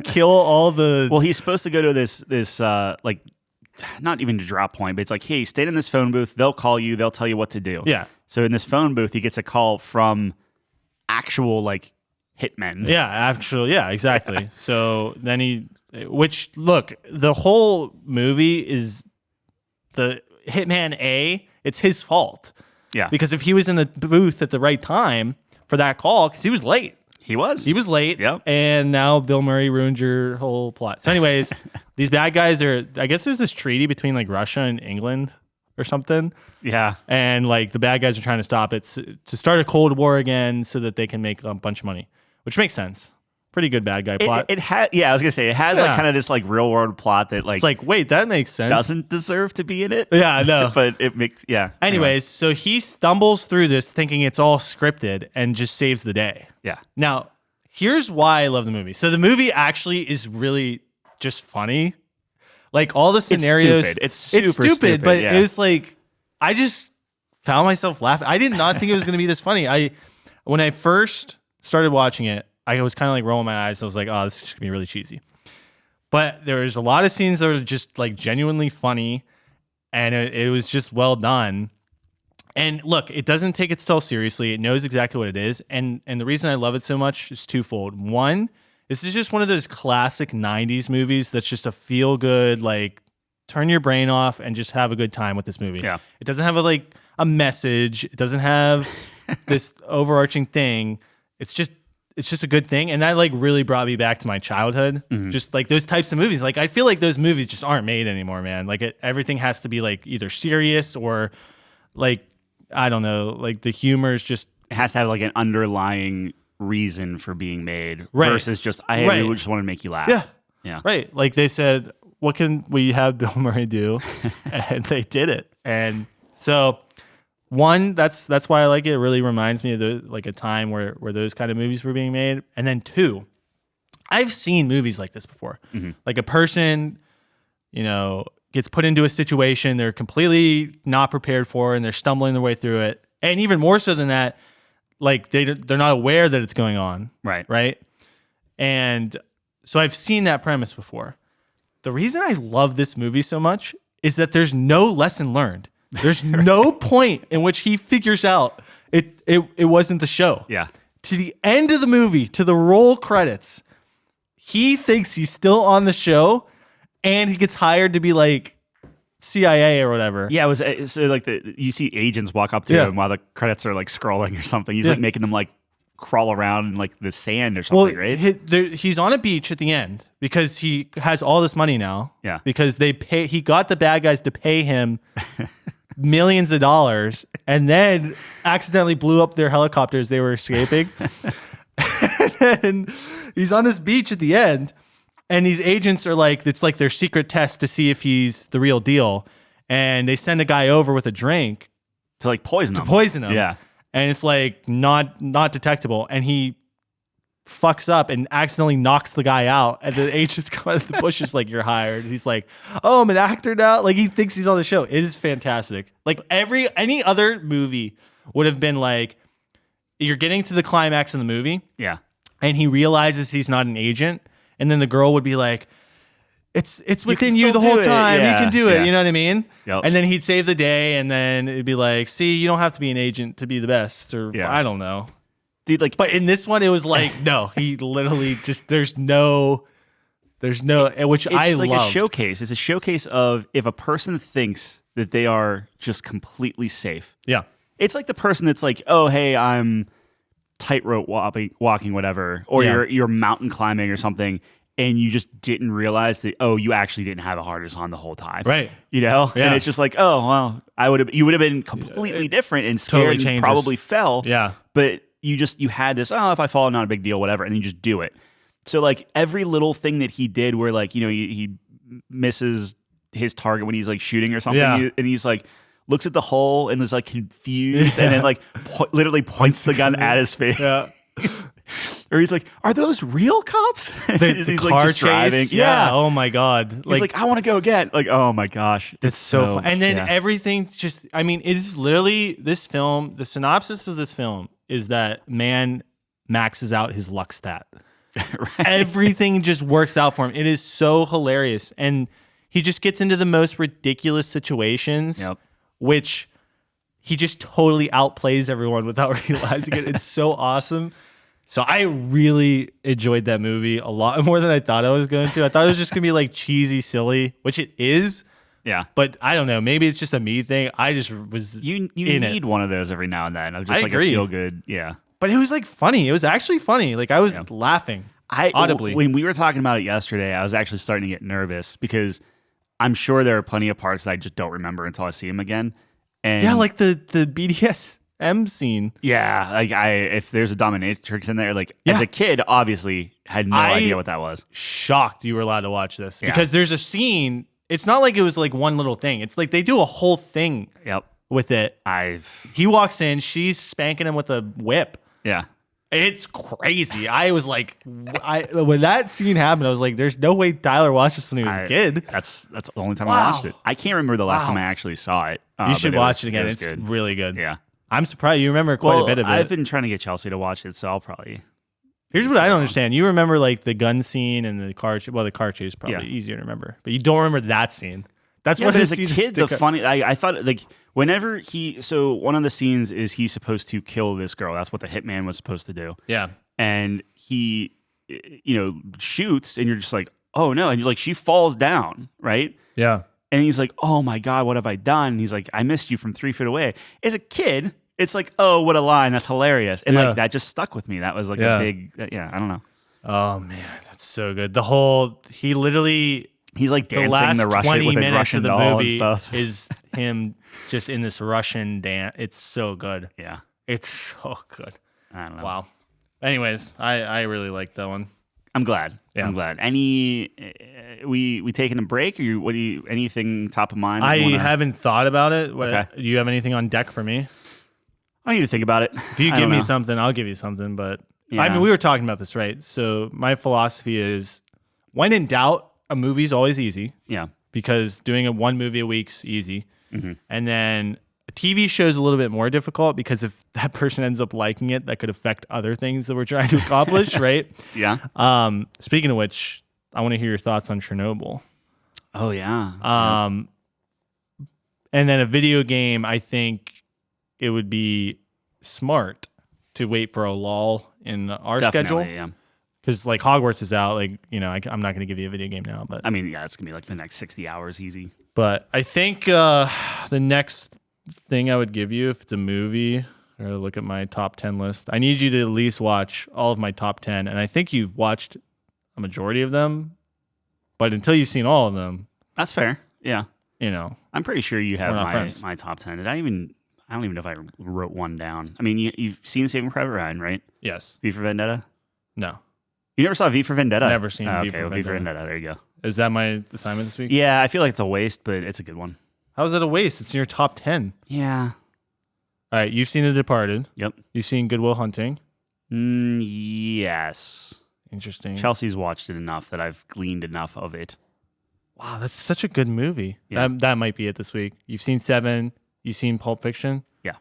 kill all the. Well, he's supposed to go to this like not even to drop point, but it's like, hey, stay in this phone booth. They'll call you. They'll tell you what to do. Yeah. So in this phone booth, he gets a call from actual like hitmen. Yeah, actually, yeah, exactly. So then which look, the whole movie is the Hitman A. It's his fault. Yeah. Because if he was in the booth at the right time for that call, because he was late. He was. He was late. Yep. And now Bill Murray ruined your whole plot. So anyways, these bad guys are, I guess there's this treaty between like Russia and England or something. Yeah. And like the bad guys are trying to stop it to start a Cold War again so that they can make a bunch of money, which makes sense. Pretty good bad guy plot. It has, yeah, I was gonna say it has like kind of this like real world plot that like it's like, wait, that makes sense. Doesn't deserve to be in it. Yeah, I know. But it makes, yeah. Anyways, so he stumbles through this thinking it's all scripted and just saves the day. Yeah. Now, here's why I love the movie. So the movie actually is really just funny. Like all the scenarios. It's super stupid, but yeah. it was like, I just found myself laughing. I did not think it was going to be this funny. When I first started watching it, I was kind of like rolling my eyes. I was like, oh, this is just going to be really cheesy. But there was a lot of scenes that were just like genuinely funny, and it was just well done. And look, it doesn't take itself seriously. It knows exactly what it is. And the reason I love it so much is twofold. One, this is just one of those classic 90s movies that's just a feel-good, like, turn your brain off and just have a good time with this movie. Yeah. It doesn't have a message. It doesn't have this overarching thing. It's just a good thing. And that like really brought me back to my childhood. Mm-hmm. Just like those types of movies. Like I feel like those movies just aren't made anymore, man. Like everything has to be like either serious or like, I don't know, like the humor is just, It has to have like an underlying reason for being made Right. versus just Right. we just want to make you laugh. yeah. Yeah. Right. Like they said, what can we have Bill Murray do? And they did it. And so one, that's why I like it. It really reminds me of a time where those kind of movies were being made. And then two, I've seen movies like this before. Mm-hmm. Like a person, gets put into a situation they're completely not prepared for and they're stumbling their way through it. And even more so than that, like they're not aware that it's going on. Right. Right. And so I've seen that premise before. The reason I love this movie so much is that there's no lesson learned. There's no point in which he figures out it wasn't the show. Yeah. To the end of the movie, to the roll credits, he thinks he's still on the show and he gets hired to be like CIA or whatever. Yeah, it was so like you see agents walk up to Yeah. him while the credits are like scrolling or something. He's Yeah. like making them like crawl around in like the sand or something, right? He's on a beach at the end because he has all this money now. Yeah. Because he got the bad guys to pay him millions of dollars and then accidentally blew up their helicopters they were escaping. And he's on this beach at the end and these agents are like, it's like their secret test to see if he's the real deal. And they send a guy over with a drink To like poison to them. poison him. Yeah. And it's like not detectable. And he fucks up and accidentally knocks the guy out. And the agent's come out of the bushes like, you're hired. And he's like, oh, I'm an actor now. Like he thinks he's on the show. It is fantastic. Like any other movie would have been like, you're getting to the climax in the movie Yeah. and he realizes he's not an agent. And then the girl would be like, it's within you the still whole do it. time. Yeah, You can do it. yeah. You know what I mean? Yep. And then he'd save the day, and then it'd be like, see, you don't have to be an agent to be the best, or Yeah. I don't know. Dude, like But in this one, it was like, no, he literally just there's no, which it's I like loved. a showcase. It's a showcase of if a person thinks that they are just completely safe. Yeah, It's like the person that's like, oh, hey, I'm tightrope walking, whatever, or Yeah. you're mountain climbing or something, and you just didn't realize that, oh, you actually didn't have a harness on the whole time. Right. You know? Yeah. And it's just like, oh, well, you would have been completely different and scared totally and changes. probably fell. Yeah. But you had this, oh, if I fall, not a big deal, whatever, and you just do it. So like every little thing that he did where like, he misses his target when he's like shooting or something, Yeah. and he's like, looks at the hole and is like confused and then like literally points the gun at his face. yeah. Or he's like, are those real cops? The He's car like just chase. driving. Yeah. Oh my god. He's like, I want to go again. Like, oh my gosh. It's so fun. And then yeah. everything just, I mean, it is literally this film, the synopsis of this film is that man maxes out his luck stat. Right. Everything just works out for him. It is so hilarious. And he just gets into the most ridiculous situations, Yep. which he just totally outplays everyone without realizing it. It's so awesome. So I really enjoyed that movie a lot more than I thought I was going to. I thought it was just going to be like cheesy, silly, which it is. Yeah. But I don't know. Maybe it's just a me thing. I just was You in need it. one of those every now and then. Of just I like agree. a feel good. Yeah. But it was like funny. It was actually funny. Like I was laughing. Audibly. When we were talking about it yesterday, I was actually starting to get nervous because I'm sure there are plenty of parts that I just don't remember until I see them again. And Yeah, like the BDSM scene. yeah, like if there's a dominatrix in there, like Yeah. as a kid, obviously had no idea what that was. Shocked you were allowed to watch this because there's a scene. It's not like it was like one little thing. It's like they do a whole thing Yep. with it. He walks in, she's spanking him with a whip. Yeah. It's crazy. I was like, when that scene happened, I was like, there's no way Tyler watched this when he was a kid. That's the only time I watched it. I can't remember the last time I actually saw it. You should watch it again. was It's good. really good. Yeah. I'm surprised you remember quite a bit of it. I've been trying to get Chelsea to watch it, so I'll probably. Here's what I don't understand. You remember like the gun scene and the car chase. Well, the car chase is probably easier to remember, but you don't remember that scene. That's what but as a kid, the funny. I thought like whenever so one of the scenes is he's supposed to kill this girl. That's what the hitman was supposed to do. Yeah. And he, shoots, and you're just like, oh no, and you're like, she falls down, right? Yeah. And he's like, oh my God, what have I done? And he's like, I missed you from 3 feet away. As a kid, it's like, oh, what a line. That's hilarious. And like that just stuck with me. That was like a big, I don't know. Oh man, that's so good. He literally, he's like dancing the Russian 20 with a minutes Russian of the doll and movie stuff. is him just in this Russian dance. It's so good. Yeah. It's so good. I don't know. Wow. Anyways, I really like that one. I'm glad. Yeah. I'm glad. We taking a break? Or anything top of mind? I haven't thought about it. Okay. Do you have anything on deck for me? I need to think about it. If you I give don't me know. something, I'll give you something. But Yeah. I mean, we were talking about this, right? So my philosophy is, when in doubt, a movie's always easy Yeah. because doing one movie a week's easy, Mm-hmm. and then a TV show's a little bit more difficult because if that person ends up liking it, that could affect other things that we're trying to accomplish, right? Yeah. Speaking of which, I want to hear your thoughts on Chernobyl. Oh yeah. And then a video game, I think it would be smart to wait for a lull in our schedule. Definitely, yeah. Because like Hogwarts is out, like, I'm not going to give you a video game now, but I mean, yeah, it's gonna be like the next 60 hours easy. But I think the next thing I would give you, if it's a movie, or look at my top 10 list, I need you to at least watch all of my top 10. And I think you've watched a majority of them, but until you've seen all of them, That's fair. Yeah. I'm pretty sure you have We're not friends. my top 10. I don't even know if I wrote one down. I mean, you've seen Saving Private Ryan, right? yes. V for Vendetta? No. You never saw V for Vendetta? Never seen Oh, V okay, for well, V for Vendetta. Vendetta. There you go. Is that my assignment this week? Yeah, I feel like it's a waste, but it's a good one. How is it a waste? It's in your top 10. Yeah. All right. You've seen The Departed. Yep. You've seen Good Will Hunting. Yes. Interesting. Chelsea's watched it enough that I've gleaned enough of it. Wow, that's such a good movie. Yeah. That might be it this week. You've seen Seven. You've seen Pulp Fiction. Yeah.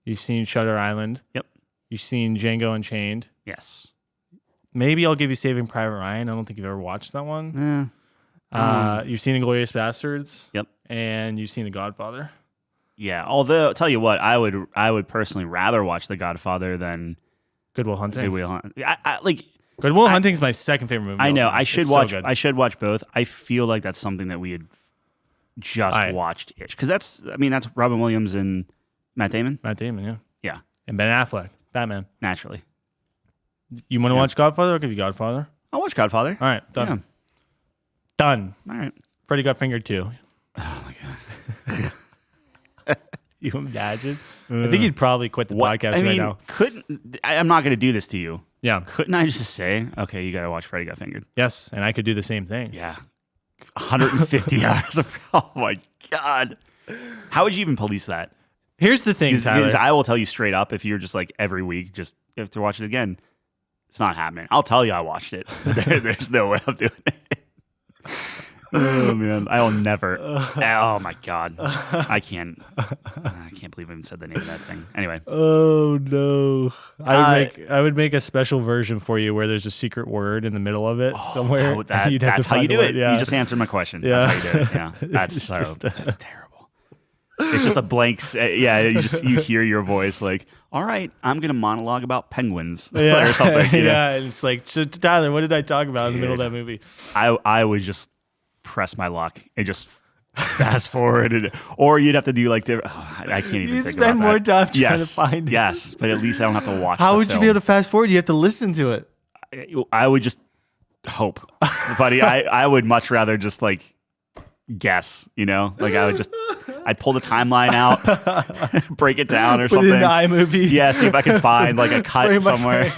You've seen Shutter Island. Yep. You've seen Django Unchained. Yes. Maybe I'll give you Saving Private Ryan. I don't think you've ever watched that one. You've seen Inglourious Bastards. Yep. And you've seen The Godfather. Yeah. Although, I'll tell you what, I would personally rather watch The Godfather than Good Will Hunting. Good Will Hunting. Like, Good Will Hunting is my second favorite movie. I know. of all time. I should It's watch. So good. I should watch both. I feel like that's something that we had just watched ish because that's Robin Williams and Matt Damon. Matt Damon, yeah. Yeah, And Ben Affleck, Batman. naturally. You want to watch Godfather? I'll give you Godfather. I'll watch Godfather. All right, done. Yeah. Done. All right. Freddie got fingered too. Oh my god. You imagine? I think you'd probably quit the podcast I mean, right now. I'm not going to do this to you. Yeah. Couldn't I just say, okay, you got to watch Freddy Got Fingered? Yes, and I could do the same thing. Yeah. 150 hours of. Oh my god. How would you even police that? Here's the thing, Tyler. Because I will tell you straight up, if you're just like every week, just you have to watch it again. It's not happening. I'll tell you I watched it. There's no way I'm doing it. Oh man, I will never. Oh my god, I can't believe I even said the name of that thing. Anyway, Oh no! I would make a special version for you where there's a secret word in the middle of it somewhere. oh, and you'd have that's to how you find do the it. word. Yeah. You just answered my question. Yeah. That's how you do it. Yeah, that's that's terrible. It's just a blank. Yeah, you hear your voice like, all right, I'm gonna monologue about penguins or something. You know? Yeah, and it's like, so Tyler, what did I talk about in the middle of that movie? I would just press my luck and just fast forward, or you'd have to do like I can't even. You'd think spend about more that. time trying to find it. Yes, but at least I don't have to watch. How the would you film. be able to fast forward? You have to listen to it. I would just hope, buddy. I would much rather just like guess, like I'd pull the timeline out, break it down or Put it something. in the iMovie. Yeah, see if I can find like a cut Frame by somewhere.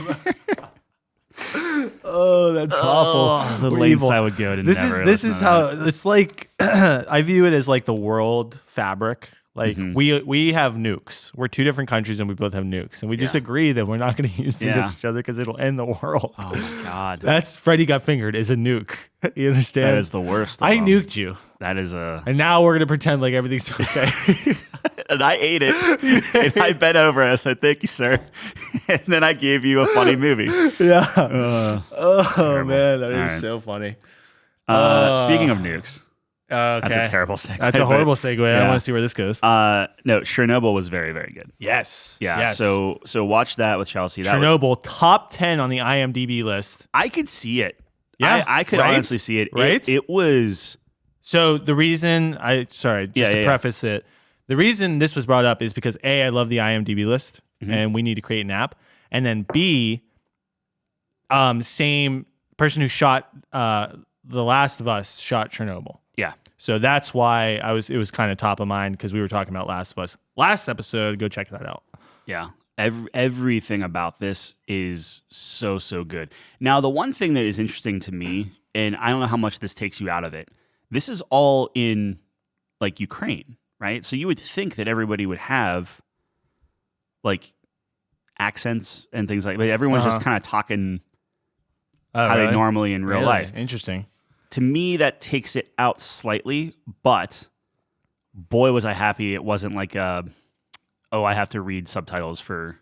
Oh, that's awful. The We're lengths evil. I would go to This never is listen to how that. it's like. I view it as like the world fabric. Like we have nukes. We're two different countries and we both have nukes, and we just agree that we're not going to use them against each other because it'll end the world. Oh my god, That's Freddy Got Fingered is a nuke. You understand? that is the worst. Of I them. nuked you, That is a. and now we're going to pretend like everything's okay. And I ate it, and I bent over and I said, "Thank you, sir." And then I gave you a funny movie. Yeah. Terrible. Man, that is All right. so funny. Speaking of nukes, Okay. that's a terrible segue. That's a horrible segue. I yeah. want to see where this goes. No, Chernobyl was very, very good. Yes. Yeah. Yes. So watch that with Chelsea. That was, Chernobyl top 10 on the IMDb list. I could see it. Yeah, I could right? honestly see it. Right? It was. So the reason to Yeah. preface it, the reason this was brought up is because A, I love the IMDb list and we need to create an app. And then B, same person who shot The Last of Us shot Chernobyl. Yeah. So that's why it was kind of top of mind because we were talking about Last of Us last episode. Go check that out. Yeah. Everything about this is so good. Now, the one thing that is interesting to me, and I don't know how much this takes you out of it, this is all in like Ukraine, right? So you would think that everybody would have like accents and things like, but everyone's just kind of talking how they normally in real life. Interesting. To me, that takes it out slightly, but boy, was I happy it wasn't like I have to read subtitles for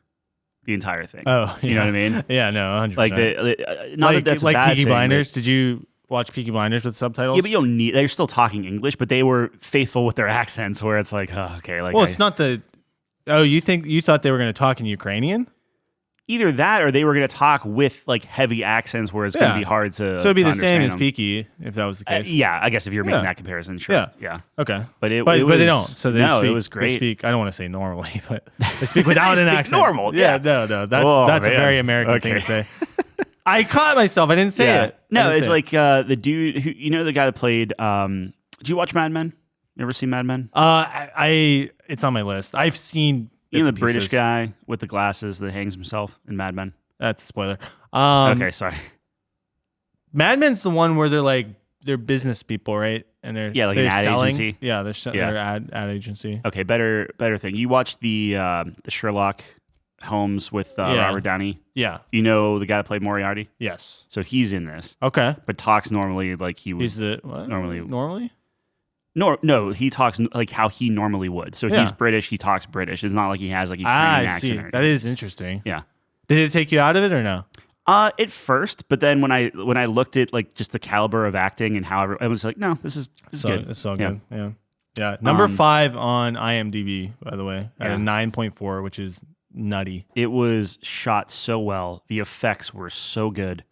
the entire thing. Oh, yeah. You know what I mean? Yeah, no, 100%. Like, not that that's a bad Peaky thing, Blinders. Did you watch Peaky Blinders with subtitles? Yeah, but you don't need. They're still talking English, but they were faithful with their accents. Where it's like, oh, okay, like, well, it's not the. Oh, you thought they were going to talk in Ukrainian? either that or they were going to talk with like heavy accents, where it's going to be hard to. So it'd be to the same understand as them. Peaky if that was the case. Yeah, I guess if you're making Yeah. that comparison, sure. Yeah. Yeah. Okay. But it But was, they don't. So they no, speak, it was great. They speak. I don't want to say normally, but they speak without They an speak accent. normal, yeah. No. That's Oh, a man. very American thing to say. I caught myself. I didn't say it. I No, didn't it's say it. like the dude who, you know, the guy that played. Did you watch Mad Men? You ever seen Mad Men? It's on my list. I've seen. You know the bits and British pieces. guy with the glasses that hangs himself in Mad Men. That's a spoiler. Okay, sorry. Mad Men's the one where they're business people, right? And they're Yeah, like they're an ad selling. agency. Yeah, they're ad agency. Okay, better thing. You watched the Sherlock Holmes with Robert Downey. Yeah. You know the guy that played Moriarty. Yes. So he's in this, Okay. but talks normally like he would. He's the what? Normally. No, he talks like how he normally would. So Yeah. he's British. He talks British. It's not like he has like a I Ukrainian see. accent. That is interesting. Yeah. Did it take you out of it or no? At first, but then when I looked at like just the caliber of acting and how I was like, no, this is good. It's all Yeah. good. Yeah. Number 5 on IMDb, by the way, at a 9.4, which is nutty. It was shot so well. The effects were so good.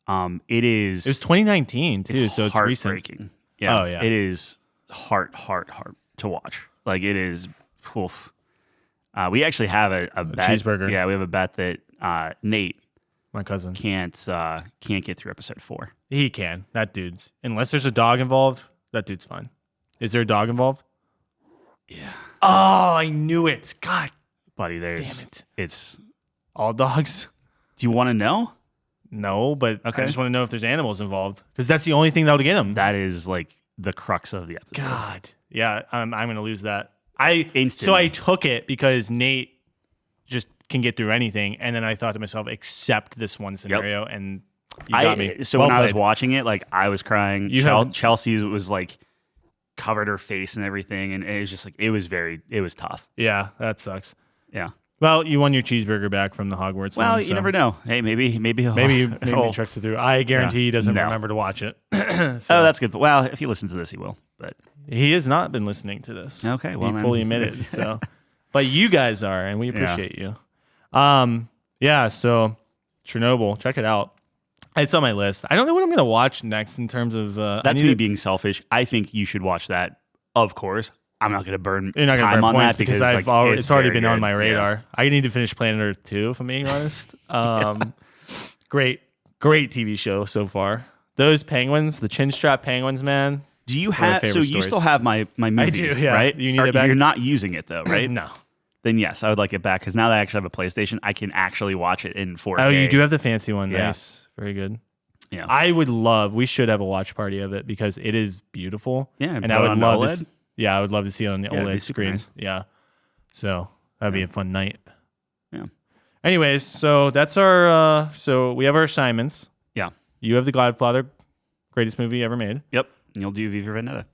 It is. It was 2019 too, so it's recent. heartbreaking. Yeah. Oh, yeah. It is heart to watch. Like it is. Oof. We actually have a bet. cheeseburger. Yeah, we have a bet that Nate My cousin. can't get through episode 4. He can. That dude's. Unless there's a dog involved, that dude's fine. Is there a dog involved? Yeah, Oh, I knew it. God, buddy. There's. damn it. It's. All dogs? Do you want to know? No, but Okay. I just want to know if there's animals involved because that's the only thing that'll get him. That is like the crux of the episode. God. Yeah, I'm going to lose that. So Instantly. I took it because Nate just can get through anything. And then I thought to myself, accept this one scenario. And you got me. So Well when I was played. watching it, like I was crying. You have- Chelsea was like covered her face and everything, and it was just like it was tough. Yeah, that sucks. Yeah. Well, you won your cheeseburger back from the Hogwarts Well, one, you so never know. Hey, maybe he'll, Maybe he checks it through. I guarantee he doesn't No. remember to watch it. Oh, that's good. But well, if he listens to this, he will. But He has not been listening to this. Okay, well he then. fully admitted. So, but you guys are, and we appreciate you. So Chernobyl, check it out. It's on my list. I don't know what I'm gonna watch next in terms of. that's me being selfish. I think you should watch that. Of course, I'm not going to burn You're not gonna time burn on points that because I've like, already, it's already very been on good. my Yeah. radar. I need to finish Planet Earth 2, if I'm being honest. Great TV show so far. those penguins, the chin strap penguins, man. Do you One of my have? So favorite you stories. still have my movie? do, yeah. Right. You need it back? You're not using it though, right? No. Then yes, I would like it back because now that I actually have a PlayStation, I can actually watch it in 4K. Oh, you do have the fancy one. Yeah. Nice. Very good. Yeah. I would we should have a watch party of it because it is beautiful. Yeah, and put I it would on love OLED? this. Yeah, I would love to see it on the it'd be OLED super screen. nice. Yeah. So that'd be a fun night. Yeah. Anyways, so that's our so we have our assignments. Yeah. You have The Godfather, greatest movie ever made. Yep. And you'll do V for Vendetta.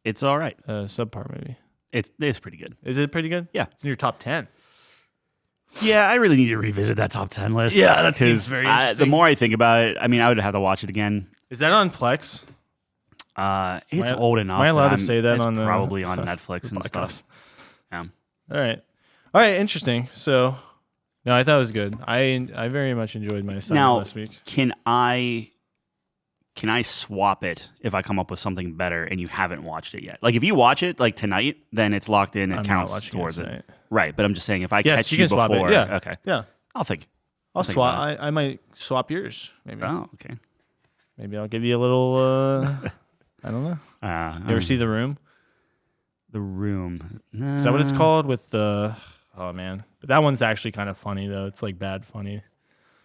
It's all right. Subpar movie. It's pretty good. Is it pretty good? Yeah. It's in your top 10. Yeah, I really need to revisit that top 10 list. Yeah, that seems 'cause very The interesting. more I think about it, I mean, I would have to watch it again. Is that on Plex? It's old enough. am I allowed to I'm- say that it's on the probably on Netflix and podcast? stuff. Yeah. All right, interesting. So, no, I thought it was good. I very much enjoyed my assignment Now, last week. can I swap it if I come up with something better and you haven't watched it yet? Like if you watch it like tonight, then it's locked in and I'm not counts watching towards it it. tonight. Right, but I'm just saying if I Yes, catch you you can swap it. before, Yeah. okay, Yeah, I'll think. I'll think swap. about I might swap yours. Maybe. Oh, okay. Maybe I'll give you a little. I don't know. You ever see The Room? The Room? Is that what it's called? With the oh man, but that one's actually kind of funny though. It's like bad funny.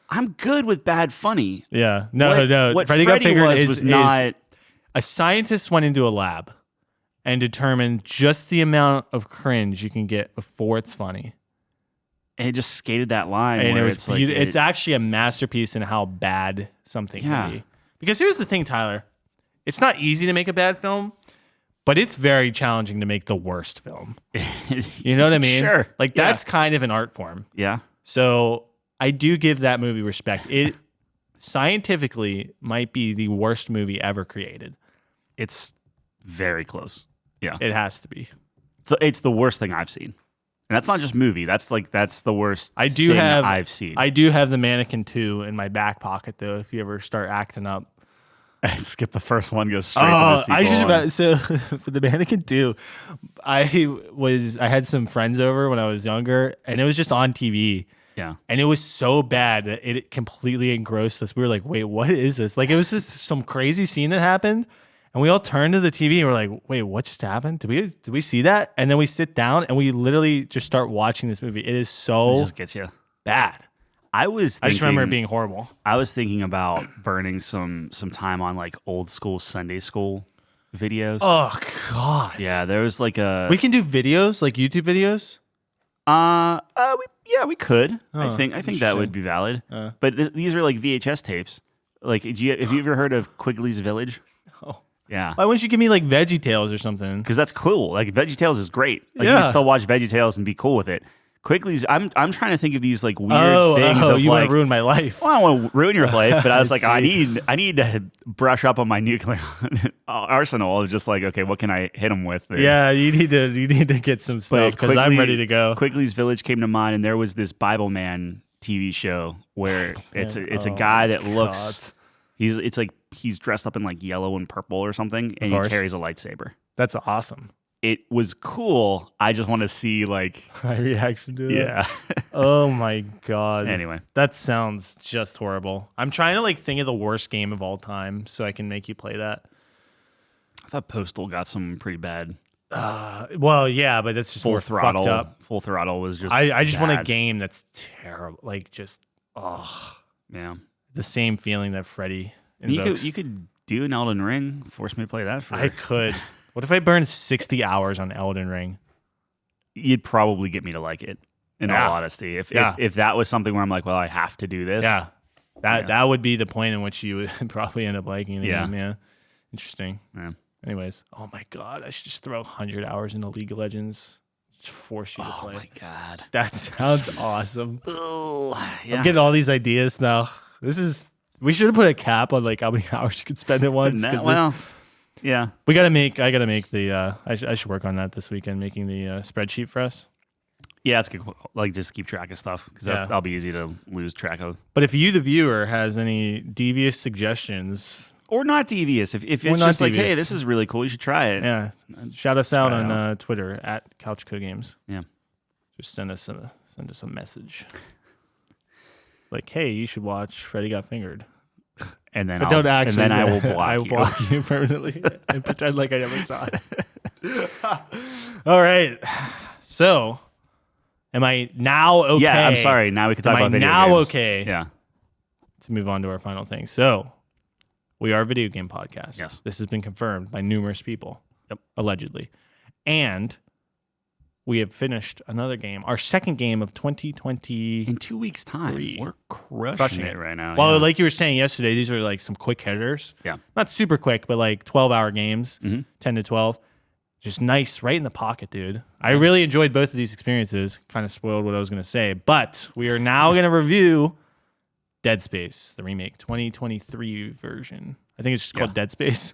I'm good with bad funny. Yeah. No. What Freddy Freddy Got Fingered was is not. a scientist went into a lab and determined just the amount of cringe you can get before it's funny. It just skated that line. And where it was it's like it's actually a masterpiece in how bad something can be. Because here's the thing, Tyler. It's not easy to make a bad film, but it's very challenging to make the worst film. You know what I mean? Sure. Like Yeah. that's kind of an art form. Yeah. So I do give that movie respect. It scientifically might be the worst movie ever created. It's very close. Yeah. It has to be. It's the worst thing I've seen. And that's not just movie. That's the worst I do thing have I've seen. I do have the Mannequin 2 in my back pocket though. If you ever start acting up, skip the first one, go straight to the sequel. I just one. about so for the Mannequin 2, I had some friends over when I was younger, and it was just on TV. Yeah. And it was so bad that it completely engrossed us. We were like, wait, what is this? Like, it was just some crazy scene that happened. And we all turned to the TV and we're like, wait, what just happened? Did we see that? And then we sit down and we literally just start watching this movie. It is It so just gets you. bad. I I just remember it being horrible. I was thinking about burning some time on like old school Sunday school videos. Oh, God. Yeah, there was like a We can do videos, like YouTube videos. we could. I Oh, think that interesting. would be valid. But these are like VHS tapes. Like, have you ever heard of Quigley's Village? Oh. Yeah. Why wouldn't you give me like Veggie Tales or something? Because that's cool. Like VeggieTales is great. Like you Yeah. can still watch VeggieTales and be cool with it. Quigley's. I'm trying to think of these like weird things of you like. want to ruin my life. Well, I don't want to ruin your life, but I was like, I see. need to brush up on my nuclear arsenal. Of just like, okay, what can I hit them with? There? Yeah, you need to get some stuff because I'm ready to go. Quigley's Village came to mind, and there was this Bible Man TV show where it's a guy that looks. He's dressed up in like yellow and purple or something, and he course. carries a lightsaber. That's awesome. It was cool. I just want to see like, My reaction to it. yeah. Oh my god. Anyway, That sounds just horrible. I'm trying to like think of the worst game of all time so I can make you play that. I thought Postal got some pretty bad. Well, yeah, but that's just Full more Throttle. fucked up. Full Throttle was just. I just want a bad. game that's terrible. Like just Yeah. the same feeling that Freddy And invokes. you could do an Elden Ring. Force me to play that for. I could. What if I burned 60 hours on Elden Ring? You'd probably get me to like it. In Yeah. all honesty, if that was something where I'm like, well, I have to do this. Yeah. That would be the point in which you would probably end up liking the Yeah. game. Yeah. Interesting. Yeah. Anyways, oh my god, I should just throw 100 hours into League of Legends. Just force you to Oh play. my god. That sounds awesome. Yeah. I'm getting all these ideas now. We should have put a cap on like how many hours you could spend at once. 'Cause Well, yeah. I gotta make the. I should work on that this weekend, making the spreadsheet for us. Yeah, it's good. Like, just keep track of stuff because Yeah. that'll be easy to lose track of. But if you, the viewer, has any devious suggestions, Or not devious. If it's not just like, hey, devious. this is really cool, you should try it. yeah, shout us out Try it on Twitter at CouchCoGames. Yeah. Just send us a message. Like, hey, you should watch Freddy Got Fingered. and then But don't actually. and then I say will it. block I will you. block you permanently and pretend like I never saw it. All right. So, am I now okay? Yeah, I'm sorry. Now we can talk Am I about video now games. okay? Yeah. To move on to our final thing. So, we are a video game podcast. Yes. This has been confirmed by numerous people. Yep. Allegedly. And we have finished another game, our second game of 2020. In 2 weeks' time, we're crushing it right now. Well, yeah. like you were saying yesterday, these are like some quick hitters. Yeah. Not super quick, but like 12-hour games, Mm-hmm. 10 to 12. Just nice, right in the pocket, dude. I really enjoyed both of these experiences. Kind of spoiled what I was going to say. But we are now going to review Dead Space, the remake, 2023 version. I think it's just called Dead Space.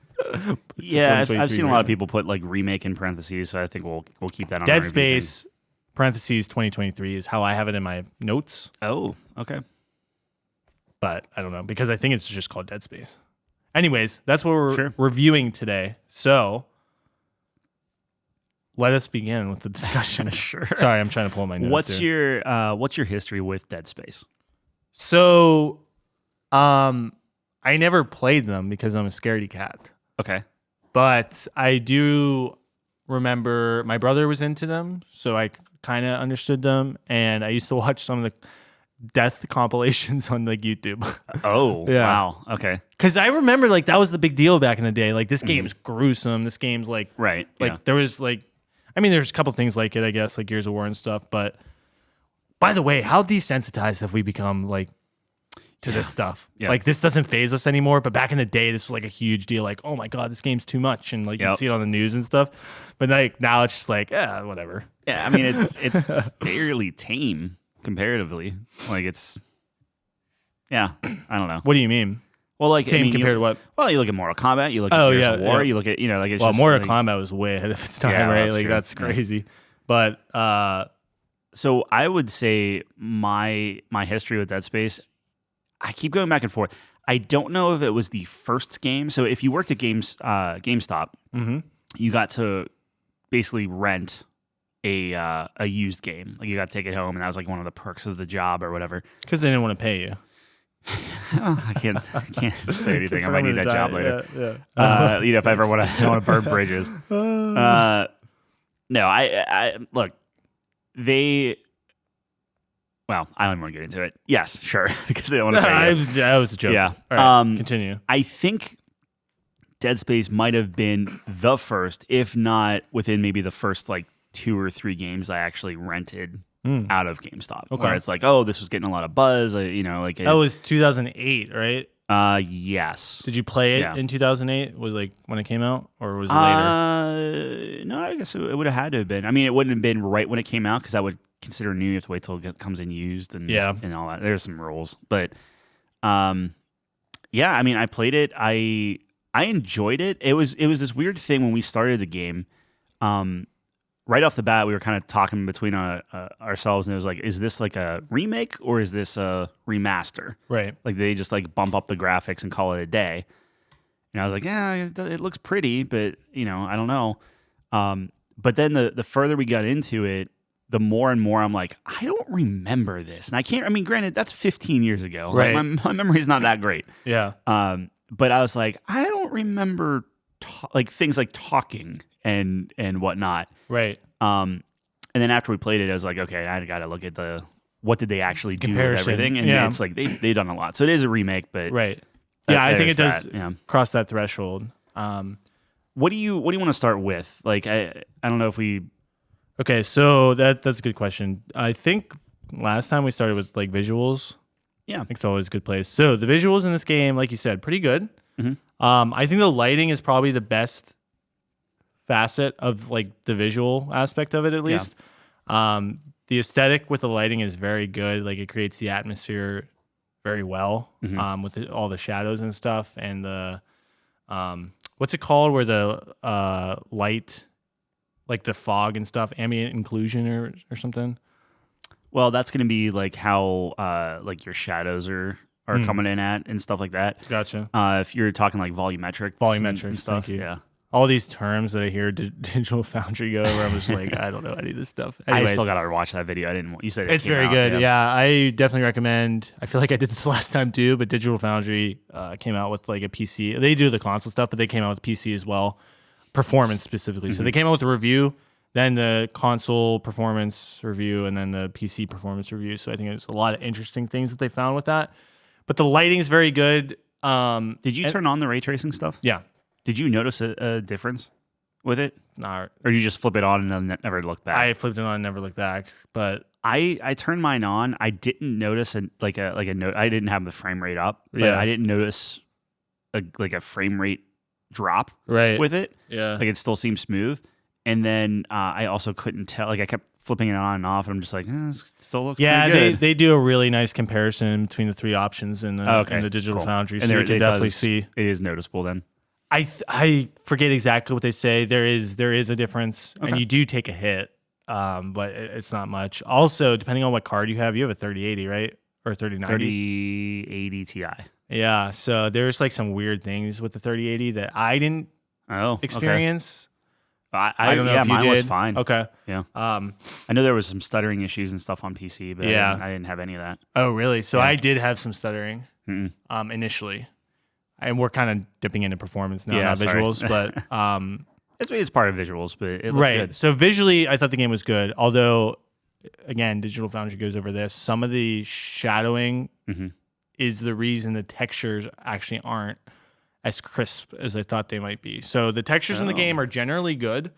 Yeah, I've seen a lot of people put like remake in parentheses, so I think we'll keep that on our Dead review Space, parentheses, 2023 is how I have it in my notes. thing. Oh, okay. But I don't know, because I think it's just called Dead Space. Anyways, that's what we're Sure. reviewing today. So let us begin with the discussion. Sure. Sorry, I'm trying to pull my notes. What's your history with Dead Space? So, I never played them because I'm a scaredy cat. Okay. But I do remember my brother was into them, so I kind of understood them, and I used to watch some of the death compilations on like YouTube. Oh, Yeah. wow. Okay. Because I remember like that was the big deal back in the day. Like this game's gruesome. This game's like Right. there was like, I mean, there's a couple things like it, I guess, like Gears of War and stuff. But by the way, how desensitized have we become like to this stuff? Yeah. Like this doesn't faze us anymore. But back in the day, this was like a huge deal. Like, oh my god, this game's too much, and like you can see it on the news and stuff. But like now it's just like, whatever. Yeah. I mean, it's fairly tame comparatively. Like it's, yeah. I don't know. What do you mean? Well, like Tame compared to what? Well, you look at Mortal Kombat. You look at Gears of War. yeah. You look at like it's Well, just Mortal like, Kombat was way ahead of its time, Yeah, right? that's Like true. that's Yeah. crazy. But So I would say my history with Dead Space, I keep going back and forth. I don't know if it was the first game. So if you worked at GameStop, you got to basically rent a used game. Like you got to take it home, and that was like one of the perks of the job or whatever. because they didn't want to pay you. I can't say anything. I might need that job later. Yeah. If I ever want to burn bridges. No, I look. Well, I don't even want to get into it. Yes, sure, because they don't want to pay you. That was a joke. Yeah. All right, continue. I think Dead Space might have been the first, if not within maybe the first like 2 or 3 games I actually rented out of GameStop. Okay. Where it's like, oh, this was getting a lot of buzz. Like That was 2008, right? yes. Did you play it Yeah. in 2008? Was like when it came out, or was it later? No, I guess it would have had to have been. I mean, it wouldn't have been right when it came out because I would consider new. You have to wait till it comes in used and all that. There's some rules, but yeah. I mean, I played it. I enjoyed it. It was this weird thing when we started the game. Right off the bat, we were kind of talking between ourselves, and it was like, is this like a remake or is this a remaster? Right. Like they just like bump up the graphics and call it a day. And I was like, yeah, it looks pretty, but I don't know. But then the further we got into it, the more and more I'm like, I don't remember this. And I can't, I mean, granted, that's 15 years ago. Right. Like, my memory's not that great. Yeah. But I was like, I don't remember like things like talking and whatnot. Right. And then after we played it, I was like, okay, I got to look at what did they actually do with Comparison. everything. And Yeah. it's like they've done a lot. So it is a remake, but Right. Yeah, I think it there's does that, yeah. cross that threshold. What do you want to start with? Like, I don't know if we. Okay, so that's a good question. I think last time we started was like visuals. Yeah. I think it's always a good place. So the visuals in this game, like you said, pretty good. Mhm. I think the lighting is probably the best facet of like the visual aspect of it, at least. The aesthetic with the lighting is very good. Like it creates the atmosphere very well with all the shadows and stuff, and the what's it called where the light, like the fog and stuff, ambient inclusion or something. Well, that's going to be like how like your shadows are coming in at and stuff like that. Gotcha. If you're talking like volumetric Volumetric and stuff, thank you. yeah. all these terms that I hear Digital Foundry go over, I'm just like, I don't know any of this stuff. I Anyways, still gotta watch that video. I didn't. You said it it's came very out, good. Yeah, I definitely recommend. I feel like I did this last time too, but Digital Foundry came out with like a PC. They do the console stuff, but they came out with PC as well, performance specifically. So they came out with a review, then the console performance review, and then the PC performance review. So I think there's a lot of interesting things that they found with that. But the lighting is very good. Did you turn on the ray tracing stuff? Yeah. Did you notice a difference with it, Nah, or you just flip it on and then never look back? I flipped it on and never looked back. But I turned mine on. I didn't notice a note. I didn't have the frame rate up, but Yeah. I didn't notice a frame rate drop right. with it. Yeah. Like it still seemed smooth. And then I also couldn't tell. Like I kept flipping it on and off, and I'm just like, it still looks Yeah, pretty good. they do a really nice comparison between the three options in the, in the Digital Cool. Foundry, And so there- you can it definitely does- see. It is noticeable then. I forget exactly what they say. There is a difference, and Okay. you do take a hit, but it's not much. Also, depending on what card you have a 3080, right, or 3090. 3080 Ti. Yeah, so there's like some weird things with the 3080 that I didn't Oh, experience. Okay. I don't know if you mine did. was fine. Okay. Yeah. I I know there was some stuttering issues and stuff on PC, but Yeah. I didn't have any of that. Oh, really? So Yeah. I did have some stuttering initially. And we're kind of dipping into performance now, Yeah, not sorry. visuals, but It's part of visuals, but it looked right. good. So visually, I thought the game was good. Although, again, Digital Foundry goes over this. Some of the shadowing is the reason the textures actually aren't as crisp as I thought they might be. So the textures in the game are generally good,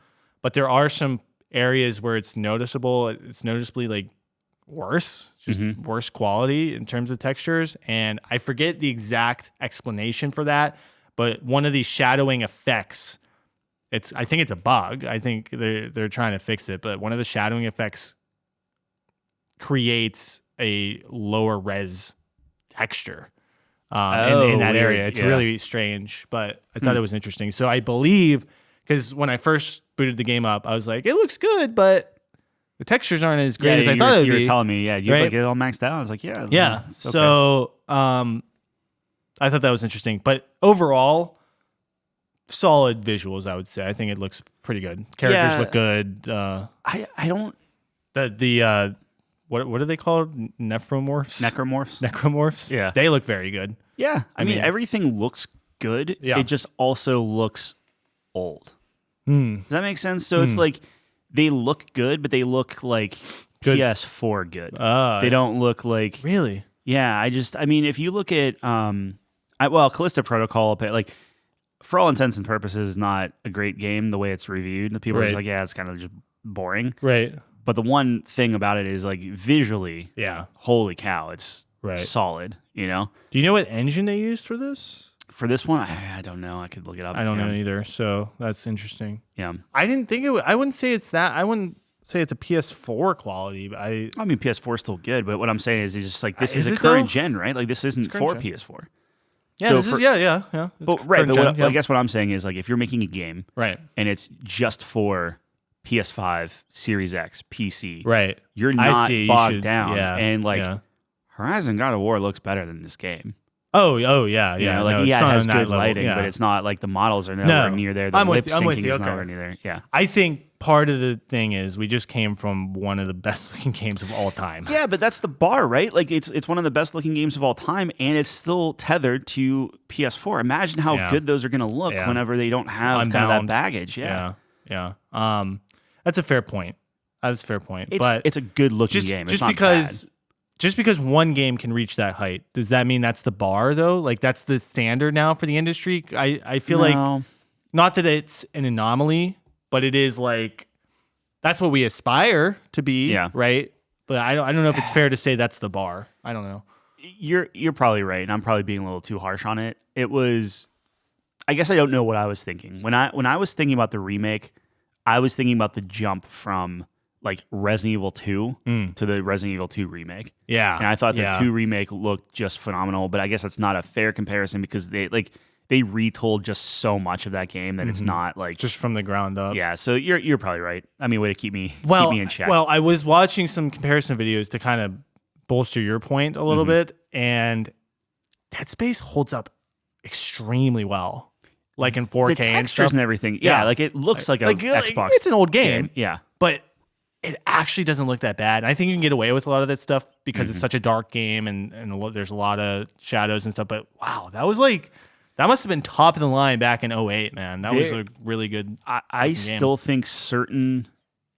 but there are some areas where it's noticeable. It's noticeably like worse, just worse quality in terms of textures. And I forget the exact explanation for that, but one of these shadowing effects, I think it's a bug. I think they're trying to fix it, but one of the shadowing effects creates a lower res texture in that weird. area. It's Yeah. really strange, but I thought it was interesting. So I believe, because when I first booted the game up, I was like, it looks good, but the textures aren't as great as I thought it would you be. were telling me, you right? like it all maxed out. I was like, yeah. Yeah. it's okay. So I thought that was interesting. But overall, solid visuals, I would say. I think it looks pretty good. Characters Yeah. look good. I don't. The what are they called? Nephromorphs? Necromorphs. Yeah. They look very good. Yeah. I mean, mean- everything looks good. Yeah. It just also looks old. Does that make sense? So it's like they look good, but they look like Good. PS4 good. Ah. They don't look like. Really? Yeah. I mean, if you look at Callisto Protocol, like for all intents and purposes, is not a great game the way it's reviewed. People are just Right. like, yeah, it's kind of just boring. Right. But the one thing about it is like visually, Yeah. holy cow, it's Right. solid. You know, Do you know what engine they used for this? for this one, I don't know. I could look it up. I don't yeah. know either. So that's interesting. Yeah, I didn't think I wouldn't say it's that. I wouldn't say it's a PS4 quality, but I mean PS4 is still good, but what I'm saying is it's just like this is Is a it current though? gen, right? Like this isn't current for gen. PS4. yeah, So this for- is yeah. It's But right, current but gen, what, yeah. I guess what I'm saying is like if you're making a game Right. and it's just for PS5, Series X, PC, Right. you're I not see. You bogged should- down, yeah, and like yeah. Horizon God of War looks better than this game. Oh, yeah. You know, like no, it's yeah, not it has on that good level, lighting, yeah. but it's not like the models are nowhere near there. The I'm lip with you, I'm with syncing you, is okay. nowhere near there. Yeah. I think part of the thing is we just came from one of the best looking games of all time. Yeah, but that's the bar, right? Like it's one of the best looking games of all time, and it's still tethered to PS4. Imagine how Yeah. good those are going to look Yeah. whenever they don't have kind of that Unbound. baggage. Yeah, Yeah. That's a fair point. That's a fair point. it's but a good looking game. It's just not because bad. just because one game can reach that height, does that mean that's the bar though? Like that's the standard now for the industry? I feel like No. not that it's an anomaly, but it is like that's what we aspire to be, Yeah. right? But I don't know if it's fair to say that's the bar. I don't know. You're probably right, and I'm probably being a little too harsh on it. It was, I guess I don't know what I was thinking when I was thinking about the remake. I was thinking about the jump from like Resident Evil 2 to the Resident Evil 2 remake. Yeah. And I thought the yeah. 2 remake looked just phenomenal, but I guess that's not a fair comparison because they retold just so much of that game that it's not like just from the ground up. yeah. So you're probably right. I mean, way to keep me in check. Well, I was watching some comparison videos to kind of bolster your point a little bit, and Dead Space holds up extremely well. like in 4K the and textures stuff. and everything. Yeah, like it looks like a Xbox. It's an old game. Yeah. But it actually doesn't look that bad. And I think you can get away with a lot of that stuff because it's such a dark game and there's a lot of shadows and stuff. But wow, that must have been top of the line back in 2008, man. That was a really good I still think certain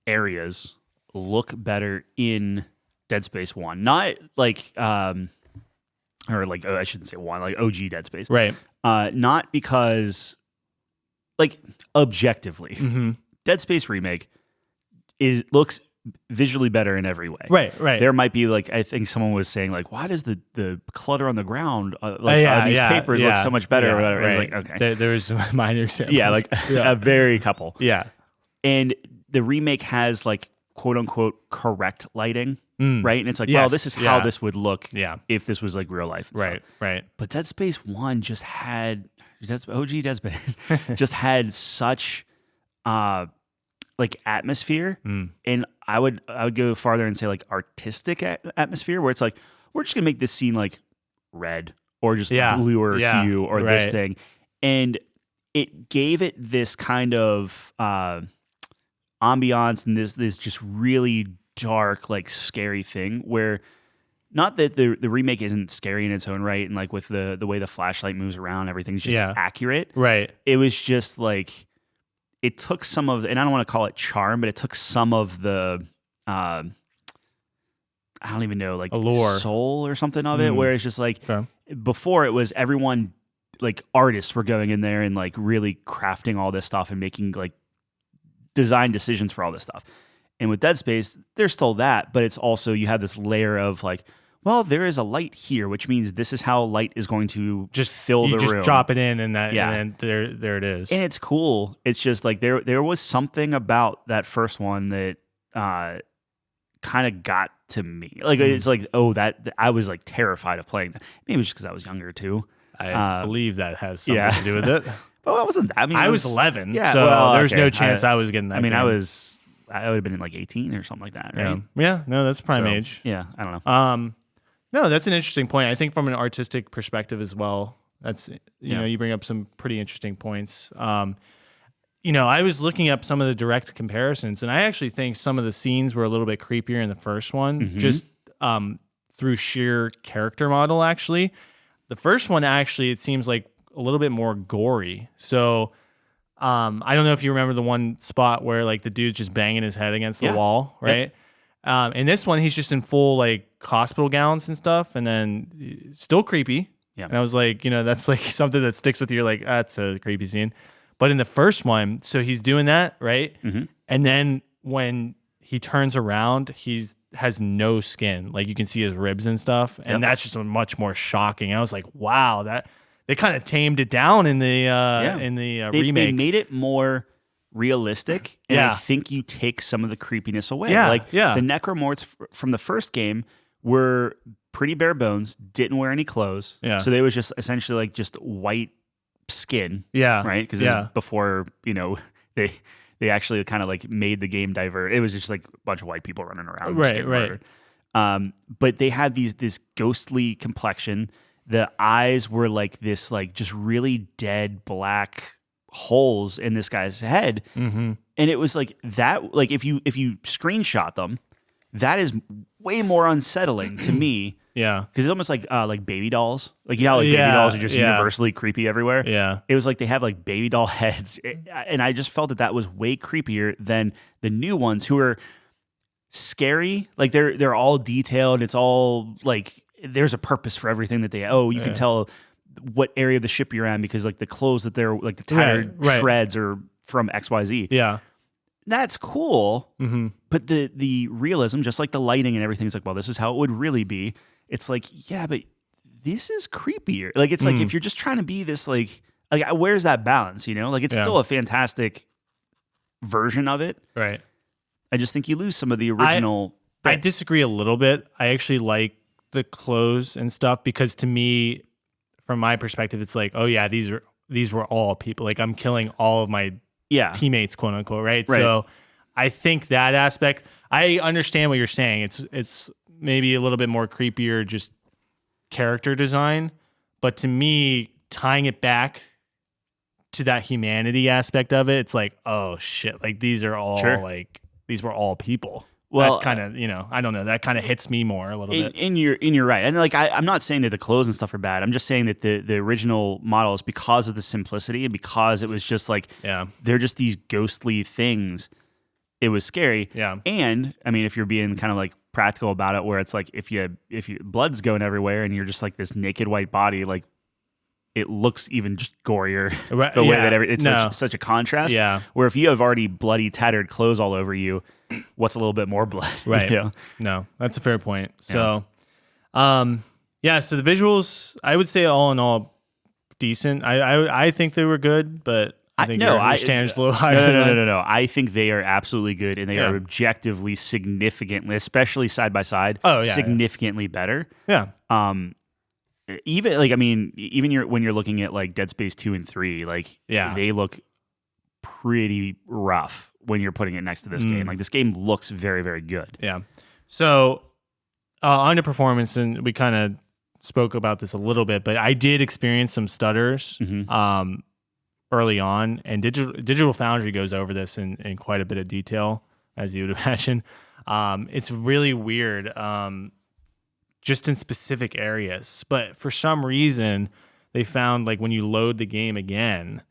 areas look better in Dead Space 1. Not like or like I shouldn't say 1, like OG Dead Space. Right. Not because like objectively. Dead Space Remake looks visually better in every way. Right. There might be like, I think someone was saying like, why does the clutter on the ground on these papers look so much better? Yeah, or whatever. right. It's like, okay. There's some minor examples. Yeah, like a very couple. Yeah. And the remake has like quote unquote correct lighting, right? And it's like, well, this is how this would look if this was like real life. And stuff. Right. But Dead Space 1 just had, OG Dead Space just had such like atmosphere, and I would go farther and say like artistic atmosphere, where it's like we're just gonna make this scene like red or just bluer hue or this thing, and it gave it this kind of ambiance and this just really dark like scary thing where. Not that the remake isn't scary in its own right, and like with the way the flashlight moves around, everything's just accurate. Right. It was just like it took some of, and I don't want to call it charm, but it took some of the, I don't even know, like allure, soul or something of it, where it's just like before it was everyone, like artists were going in there and like really crafting all this stuff and making like design decisions for all this stuff. And with Dead Space, there's still that, but it's also, you have this layer of like, well, there is a light here, which means this is how light is going to just fill the room. You just drop it in and and then there it is. And it's cool. It's just like there was something about that first one that kind of got to me. Like it's like, that I was like terrified of playing that. Maybe it's just because I was younger too. I believe that has something to do with it. Well, it wasn't that. I mean, I was 11, yeah, so there's no chance I was getting that. I mean, game. I would have been in like 18 or something like that, right? Yeah, no, that's prime age. Yeah, I don't know. No, that's an interesting point. I think from an artistic perspective as well, that's you know, you bring up some pretty interesting points. You know, I was looking up some of the direct comparisons, and I actually think some of the scenes were a little bit creepier in the first one, just through sheer character model. Actually, the first one actually it seems like a little bit more gory. So. I don't know if you remember the one spot where like the dude's just banging his head against the wall, right? In this one, he's just in full like hospital gowns and stuff, and then still creepy. Yeah. And I was like, you know, that's like something that sticks with you. You're like, that's a creepy scene. But in the first one, so he's doing that, right? And then when he turns around, has no skin. Like you can see his ribs and stuff, and that's just much more shocking. I was like, wow, that. They kind of tamed it down in the remake. They made it more realistic, and I think you take some of the creepiness away. The necromorphs from the first game were pretty bare bones, didn't wear any clothes, so they was just essentially like just white skin, right? Because this is before they actually kind of like made the game divert. It was just like a bunch of white people running around, right. But they had this ghostly complexion. The eyes were like this, like just really dead black holes in this guy's head, and it was like that. Like if you screenshot them, that is way more unsettling to me. Because it's almost like baby dolls. Like you know, how, like baby dolls are just universally creepy everywhere. Yeah, it was like they have like baby doll heads, and I just felt that was way creepier than the new ones who are scary. Like they're all detailed. It's all like. There's a purpose for everything that they. You can tell what area of the ship you're on because like the clothes that they're like the tattered shreds are from XYZ. Yeah, that's cool. But the realism, just like the lighting and everything, is like, well, this is how it would really be. It's like, yeah, but this is creepier. Like it's like if you're just trying to be this like where's that balance? You know, like it's still a fantastic version of it. Right. I just think you lose some of the original. I disagree a little bit. I actually like the clothes and stuff because to me, from my perspective, it's like, oh yeah, these were all people. Like I'm killing all of my teammates, quote unquote, right? So I think that aspect, I understand what you're saying. It's maybe a little bit more creepier, just character design, but to me, tying it back to that humanity aspect of it, it's like, oh shit, like these are all Sure. like these were all people. Well, that kind of, I don't know, that kind of hits me more a little bit. And you're right. And like I'm not saying that the clothes and stuff are bad. I'm just saying that the original models, because of the simplicity and because it was just like they're just these ghostly things, it was scary. Yeah. And I mean, if you're being kind of like practical about it, where it's like if you blood's going everywhere and you're just like this naked white body, like it looks even just gorier Right, the way yeah, that it's no. such a contrast. Yeah. Where if you have already bloody, tattered clothes all over you, what's a little bit more blood? Right. You know? No, that's a fair point. So, so the visuals, I would say all in all, decent. I think they were good, but I think your standards a little higher than mine. No. I think they are absolutely good, and they are objectively significantly, especially side by side, significantly better. Yeah. Even like, I mean, even when you're looking at like Dead Space 2 and 3, like they look pretty rough when you're putting it next to this game. Like this game looks very, very good. Yeah. So on to performance, and we kind of spoke about this a little bit, but I did experience some stutters early on, and Digital Foundry goes over this in quite a bit of detail, as you would imagine. It's really weird. Just in specific areas. But for some reason, they found like when you load the game again,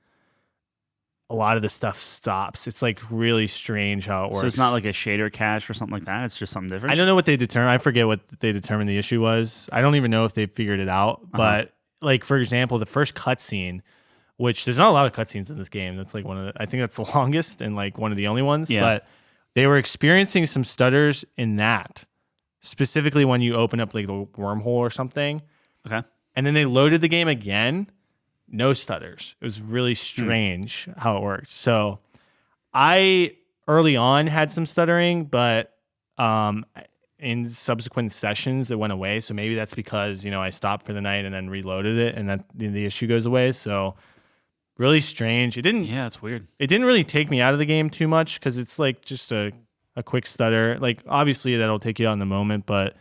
a lot of the stuff stops. It's like really strange how it works. So it's not like a shader cache or something like that? It's just something different? I don't know what they determined. I forget what they determined the issue was. I don't even know if they figured it out. But like, for example, the first cutscene, which there's not a lot of cutscenes in this game. That's like I think that's the longest and like one of the only ones. Yeah. But they were experiencing some stutters in that. Specifically when you open up like the wormhole or something. Okay. And then they loaded the game again. No stutters. It was really strange how it worked. So I early on had some stuttering, but in subsequent sessions it went away. So maybe that's because, I stopped for the night and then reloaded it and then the issue goes away. So really strange. It's weird. It didn't really take me out of the game too much because it's like just a quick stutter. Like obviously that'll take you out in the moment, but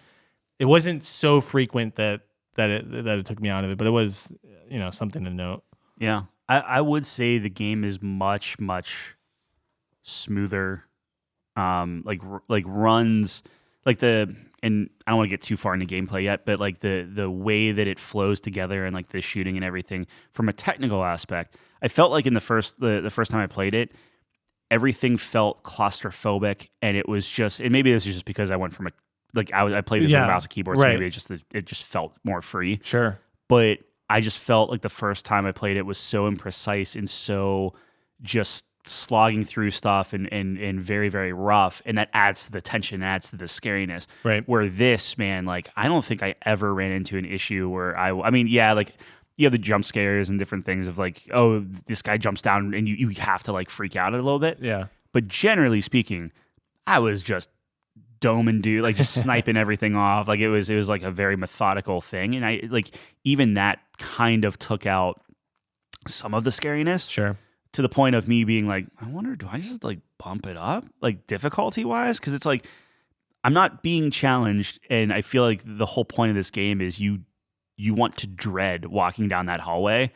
it wasn't so frequent that it took me out of it. But it was, something to note. Yeah, I would say the game is much smoother. Like runs like and I don't want to get too far into gameplay yet, but like the way that it flows together and like the shooting and everything from a technical aspect, I felt like in the first time I played it, everything felt claustrophobic, and it was just, and maybe this is just because I went from I played this with a mouse and keyboard, so maybe it just felt more free. Sure. But I just felt like the first time I played it was so imprecise and so just slogging through stuff and very, very rough, and that adds to the tension, adds to the scariness. Right. Where this, man, like I don't think I ever ran into an issue where I mean, yeah, like you have the jump scares and different things of like, oh, this guy jumps down and you have to like freak out a little bit. Yeah. But generally speaking, I was just doming dude, like just sniping everything off. Like it was like a very methodical thing. And I like even that kind of took out some of the scariness. Sure. To the point of me being like, I wonder, do I just like bump it up like difficulty wise? Because it's like I'm not being challenged, and I feel like the whole point of this game is you want to dread walking down that hallway.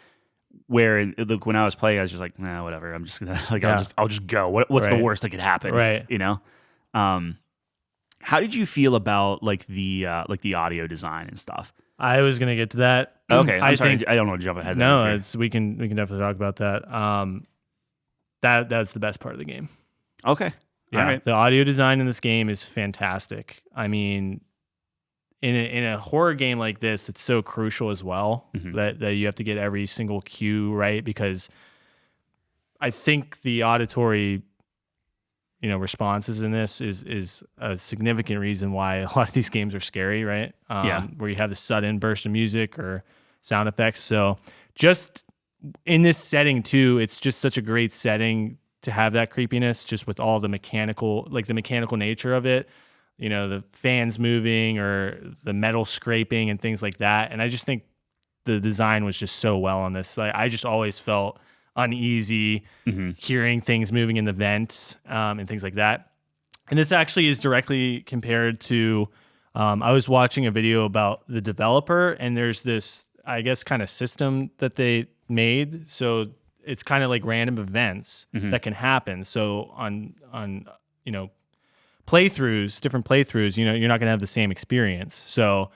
Where look, when I was playing, I was just like, nah, whatever. I'm just gonna like I'll just go. What's the worst that could happen? Right. How did you feel about like the audio design and stuff? I was gonna get to that. Okay, I'm sorry. I don't want to jump ahead. No, we can definitely talk about that. That's the best part of the game. Okay. Yeah. All right. The audio design in this game is fantastic. I mean, in a horror game like this, it's so crucial as well that you have to get every single cue right, because I think the auditory responses in this is a significant reason why a lot of these games are scary, right? Where you have the sudden burst of music or sound effects. So just in this setting too, it's just such a great setting to have that creepiness, just with all the mechanical nature of it, the fans moving or the metal scraping and things like that. And I just think the design was just so well on this. I just always felt uneasy hearing things moving in the vents and things like that. And this actually is directly compared to, I was watching a video about the developer, and there's this, I guess, kind of system that they made. So it's kind of like random events that can happen. So on playthroughs, different playthroughs, you're not gonna have the same experience. So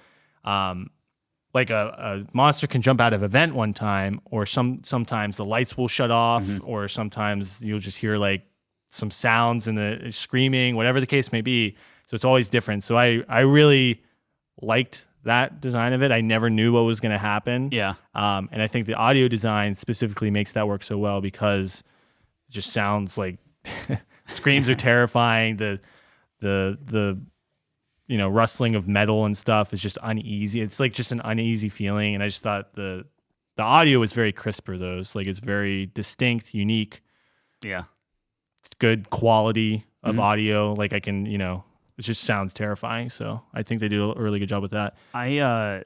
like a monster can jump out of event one time, or sometimes the lights will shut off, or sometimes you'll just hear like some sounds and the screaming, whatever the case may be. So it's always different. So I really liked that design of it. I never knew what was going to happen. Yeah. And I think the audio design specifically makes that work so well because it just sounds like screams are terrifying. The rustling of metal and stuff is just uneasy. It's like just an uneasy feeling. And I just thought the audio was very crisp for those. Like it's very distinct, unique. Yeah. Good quality of audio. Like I can, it just sounds terrifying. So I think they do a really good job with that. I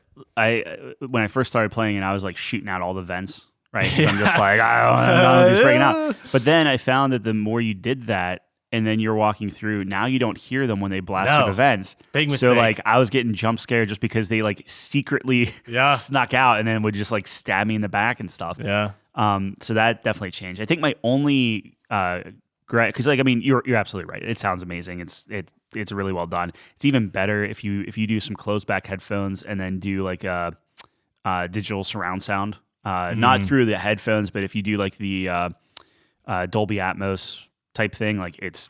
when I first started playing it, I was like shooting out all the vents, right? 'Cause I'm just like, I don't know who's breaking out. But then I found that the more you did that, and then you're walking through, now you don't hear them when they blast through the vents. Big mistake. So like I was getting jump scared just because they like secretly snuck out and then would just like stab me in the back and stuff. Yeah. So that definitely changed. I think my only because like I mean you're absolutely right. It sounds amazing. It's really well done. It's even better if you do some closed back headphones and then do like a digital surround sound. Not through the headphones, but if you do like the Dolby Atmos type thing, like it's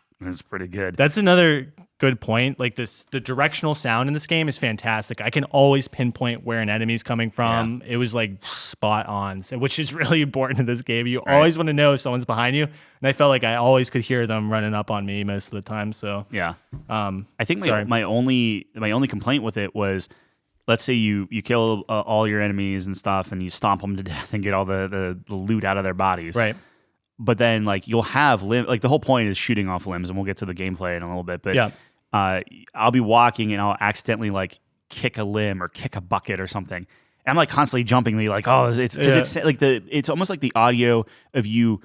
pretty good. That's another good point. Like the directional sound in this game is fantastic. I can always pinpoint where an enemy's coming from. It was like spot on, which is really important in this game. You always want to know if someone's behind you, and I felt like I always could hear them running up on me most of the time. So yeah, I think my only complaint with it was, let's say you kill all your enemies and stuff, and you stomp them to death and get all the loot out of their bodies, right? But then like you'll have like the whole point is shooting off limbs, and we'll get to the gameplay in a little bit. But I'll be walking and I'll accidentally like kick a limb or kick a bucket or something. And I'm like constantly jumpingly like, oh, it's like it's almost like the audio of you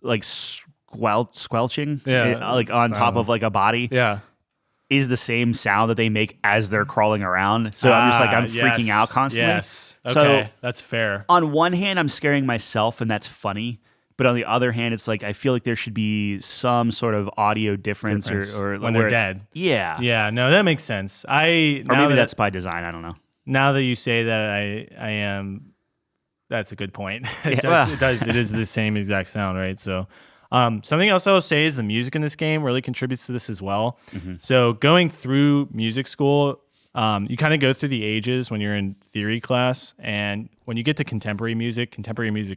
like squelching like on top of like a body. Yeah. Is the same sound that they make as they're crawling around. So I'm just like, I'm freaking out constantly. Yes. Okay. So that's fair. On one hand, I'm scaring myself, and that's funny. But on the other hand, it's like I feel like there should be some sort of audio difference. or when they're dead. Yeah. Yeah. No, that makes sense. Or maybe that's by design. I don't know. Now that you say that, I am. That's a good point. It does. It is the same exact sound, right? So, something else I will say is the music in this game really contributes to this as well. So going through music school, you kind of go through the ages when you're in theory class, and when you get to contemporary music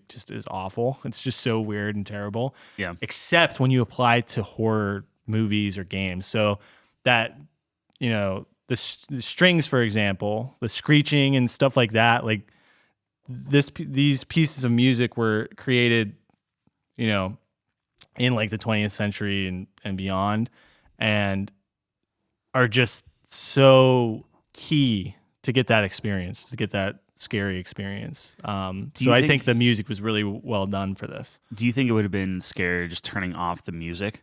just is awful. It's just so weird and terrible. Yeah. Except when you apply it to horror movies or games. So that, the strings, for example, the screeching and stuff like that, like these pieces of music were created, in like the 20th century and beyond, and are just so key to get that experience, to get that scary experience. So I think the music was really well done for this. Do you think it would have been scary just turning off the music,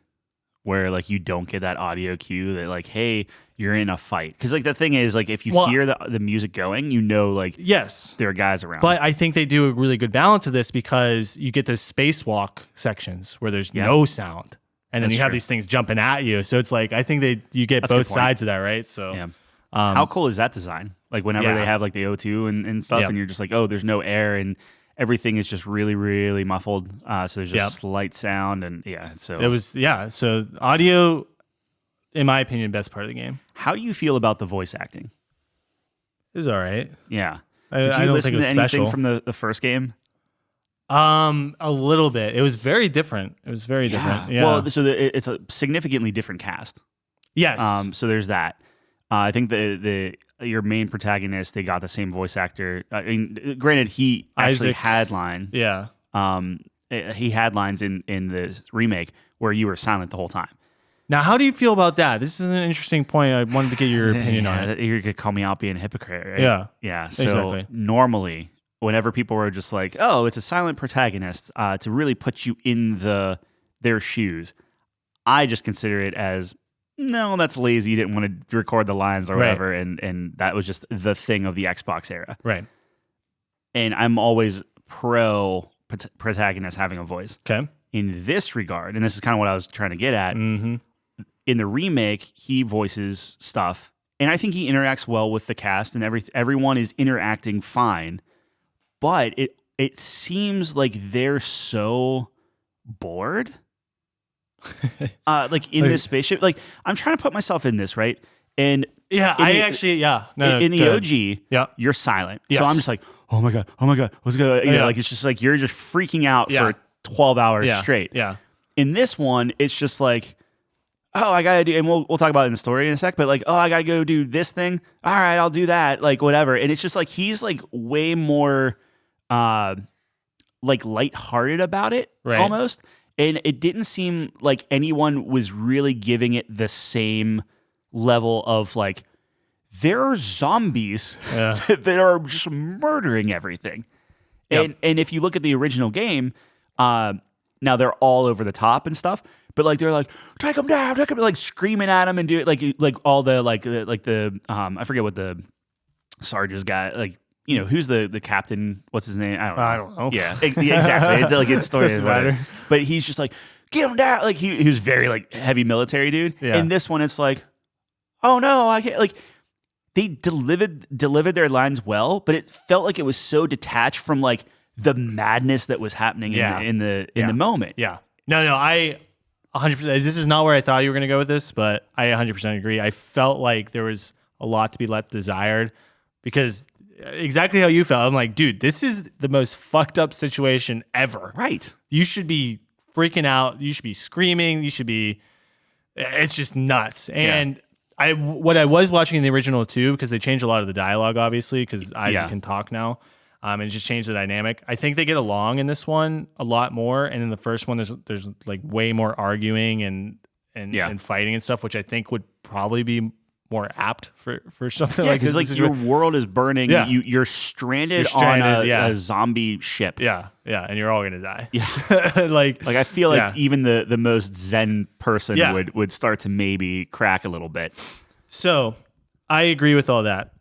where like you don't get that audio cue that like, hey, you're in a fight? Because like the thing is, like if you hear the music going, like yes, there are guys around. But I think they do a really good balance of this, because you get those spacewalk sections where there's no sound. And then you have these things jumping at you. So it's like, I think you get both sides of that, right? So yeah. How cool is that design? Like whenever they have like the O2 and stuff, and you're just like, oh, there's no air and everything is just really, really muffled. So there's just slight sound, and so it was So audio, in my opinion, best part of the game. How do you feel about the voice acting? It was all right. Yeah. Did you don't listen think it was to anything special from the first game? A little bit. It was very different. Different. Yeah. Well, so it's a significantly different cast. Yes. So there's that. I think your main protagonist, they got the same voice actor. I mean, granted, he actually had line. Yeah. He had lines in the remake where you were silent the whole time. Now, how do you feel about that? This is an interesting point. I wanted to get your opinion on it. You could call me out being a hypocrite, right? Yeah. Yeah. So normally, whenever people were just like, oh, it's a silent protagonist, to really put you in their shoes, I just consider it as, no, that's lazy. You didn't want to record the lines or whatever, and that was just the thing of the Xbox era. Right. And I'm always pro protagonist having a voice. Okay. In this regard, and this is kind of what I was trying to get at, Mm-hmm. in the remake, he voices stuff, and I think he interacts well with the cast, and everyone is interacting fine. But it seems like they're so bored. Like in this spaceship, like I'm trying to put myself in this, right? And Yeah, in the OG, Yeah. you're silent. Yes. So I'm just like, oh my god, what's going? You know, like it's just like you're just freaking out Yeah. for 12 hours straight. Yeah. In this one, it's just like, oh, I gotta do, and we'll talk about it in the story in a sec. But like, oh, I gotta go do this thing. All right, I'll do that. Like whatever. And it's just like he's like way more, like lighthearted about it, Right. almost. And it didn't seem like anyone was really giving it the same level of like, there are zombies that are just murdering everything. Yep. And if you look at the original game, now they're all over the top and stuff, but like they're like, take them down, like screaming at them and do it like all the like the I forget what the Sarge's guy, like, you know, who's the captain? What's his name? I don't know. Yeah, exactly. It's like it's story. Doesn't matter. But he's just like, get him down. Like he was very like heavy military dude. Yeah. In this one, it's like, oh no, I can't. Like they delivered their lines well, but it felt like it was so detached from like the madness that was happening in the moment. Yeah. No, I 100%. This is not where I thought you were going to go with this, but I 100% agree. I felt like there was a lot to be left desired because exactly how you felt. I'm like, dude, this is the most fucked up situation ever. Right. You should be freaking out. You should be screaming. You should be. It's just nuts. And what I was watching in the original too, because they changed a lot of the dialogue, obviously, because Isaac can talk now. And it just changed the dynamic. I think they get along in this one a lot more, and in the first one, there's like way more arguing and fighting and stuff, which I think would probably be more apt for something like this. Because like your world is burning. Yeah. You're stranded on a zombie ship. Yeah, and you're all gonna die. Yeah, like I feel like even the most zen person would start to maybe crack a little bit. So I agree with all that.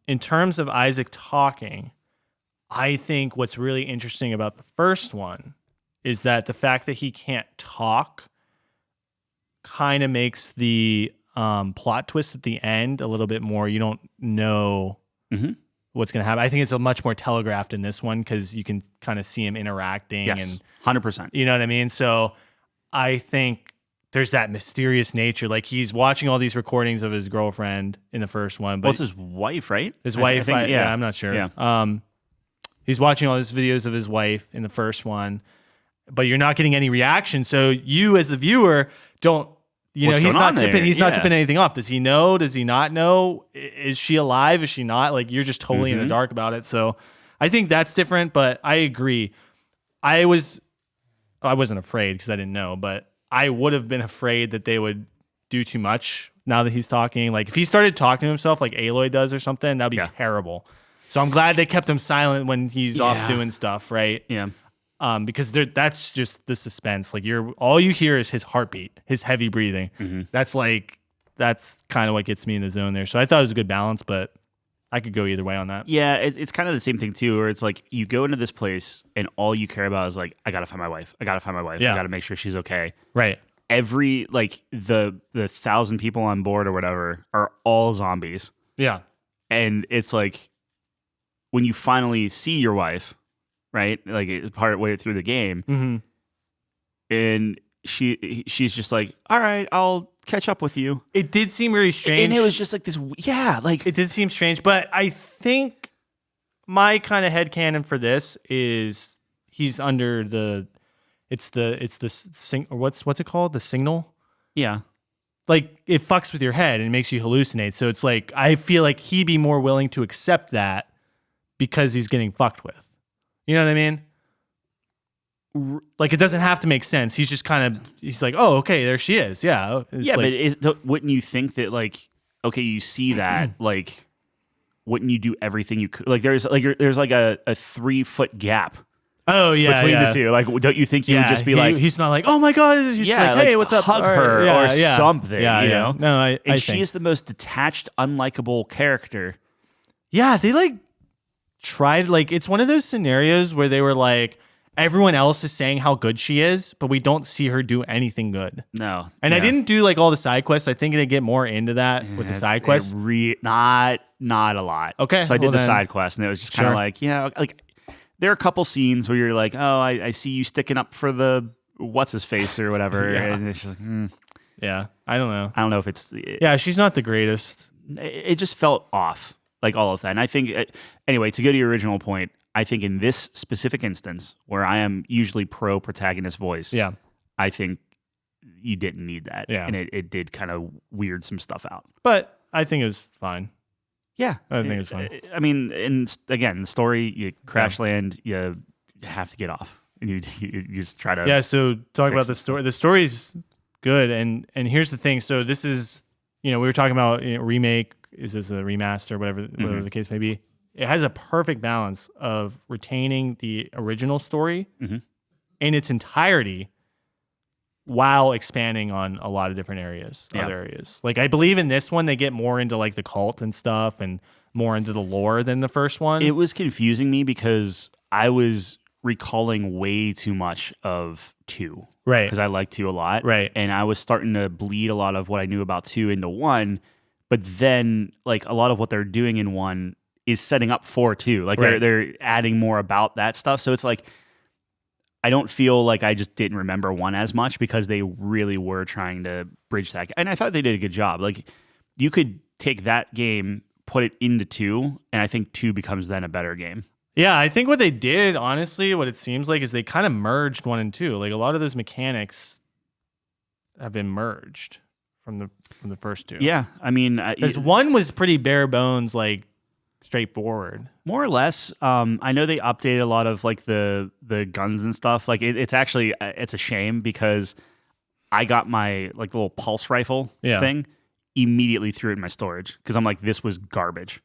In terms of Isaac talking, I think what's really interesting about the first one is that the fact that he can't talk kind of makes the plot twist at the end a little bit more. You don't know what's going to happen. I think it's a much more telegraphed in this one because you can kind of see him interacting. Yes, and 100%. You know what I mean? So I think there's that mysterious nature. Like he's watching all these recordings of his girlfriend in the first one. But well, it's his wife, right? His wife, I think, I'm not sure. Yeah. He's watching all these videos of his wife in the first one, but you're not getting any reaction. So you, as the viewer, don't. He's not tipping anything off. Does he know? Does he not know? Is she alive? Is she not? Like you're just totally in the dark about it. So I think that's different. But I agree. I wasn't afraid because I didn't know, but I would have been afraid that they would do too much now that he's talking. Like if he started talking to himself like Aloy does or something, that'd be terrible. So I'm glad they kept him silent when he's off doing stuff, right? Yeah. Because that's just the suspense. Like all you hear is his heartbeat, his heavy breathing. That's kind of what gets me in the zone there. So I thought it was a good balance, but I could go either way on that. Yeah, it's kind of the same thing too, where it's like you go into this place and all you care about is like, I gotta find my wife. I gotta make sure she's okay. Right. Every like the 1,000 people on board or whatever are all zombies. Yeah. And it's like when you finally see your wife, right? Like it's part way through the game, and she's just like, "All right, I'll catch up with you." It did seem very strange, and it was just like this. Yeah, like it did seem strange, but I think my kind of headcanon for this is he's under the. It's the what's it called? The signal. Yeah. Like it fucks with your head and it makes you hallucinate. So it's like I feel like he'd be more willing to accept that because he's getting fucked with. You know what I mean? Like it doesn't have to make sense. He's just he's like, oh, okay, there she is. Yeah. But wouldn't you think that like, okay, you see that, like, wouldn't you do everything you could? Like there's like a 3-foot gap. Oh yeah, between the two. Like, don't you think you would just be like, he's not like, oh my god, he's just like, hey, what's up? Hug her or something. Yeah, you know? No, I and she is the most detached, unlikable character. Yeah, they like tried, like it's one of those scenarios where they were like, everyone else is saying how good she is, but we don't see her do anything good. No. And I Yeah. didn't do like all the side quests. I think they get more into that with the side quests. Not a lot. Okay, So I did well the then- side quest, and it was just kind of Sure. like, like there are a couple scenes where you're like, oh, I see you sticking up for the what's his face or whatever, Yeah. and it's just like, Yeah, I don't know. I don't know if it's Yeah, she's not the greatest. it just felt off, like all of that. And I think anyway, to go to your original point, I think in this specific instance where I am usually pro protagonist voice, Yeah. I think you didn't need that. Yeah. And it did kind of weird some stuff out. But I think it was fine. Yeah. I think it was fine. I mean, and again, the story, you crash land, you have to get off. And you just try to. Yeah, so talk about fix the story. The story's good. And here's the thing. So this is, we were talking about remake. Is this a remaster, whatever the case may be. It has a perfect balance of retaining the original story in its entirety while expanding on a lot of different areas, other areas. Like I believe in this one, they get more into like the cult and stuff and more into the lore than the first one. It was confusing me because I was recalling way too much of 2. Right. Because I like 2 a lot. Right. And I was starting to bleed a lot of what I knew about 2 into 1. But then like a lot of what they're doing in 1 is setting up for 2. Like Right. they're adding more about that stuff. So it's like I don't feel like I just didn't remember 1 as much because they really were trying to bridge that. And I thought they did a good job. Like you could take that game, put it into 2, and I think 2 becomes then a better game. Yeah, I think what they did, honestly, what it seems like is they kind of merged 1 and 2. Like a lot of those mechanics have been merged from the first 2. Yeah. I mean, Because 1 was pretty bare bones, like straightforward. more or less. I know they updated a lot of like the guns and stuff. Like it's actually it's a shame because I got my like little pulse rifle thing, immediately threw it in my storage because I'm like, this was garbage.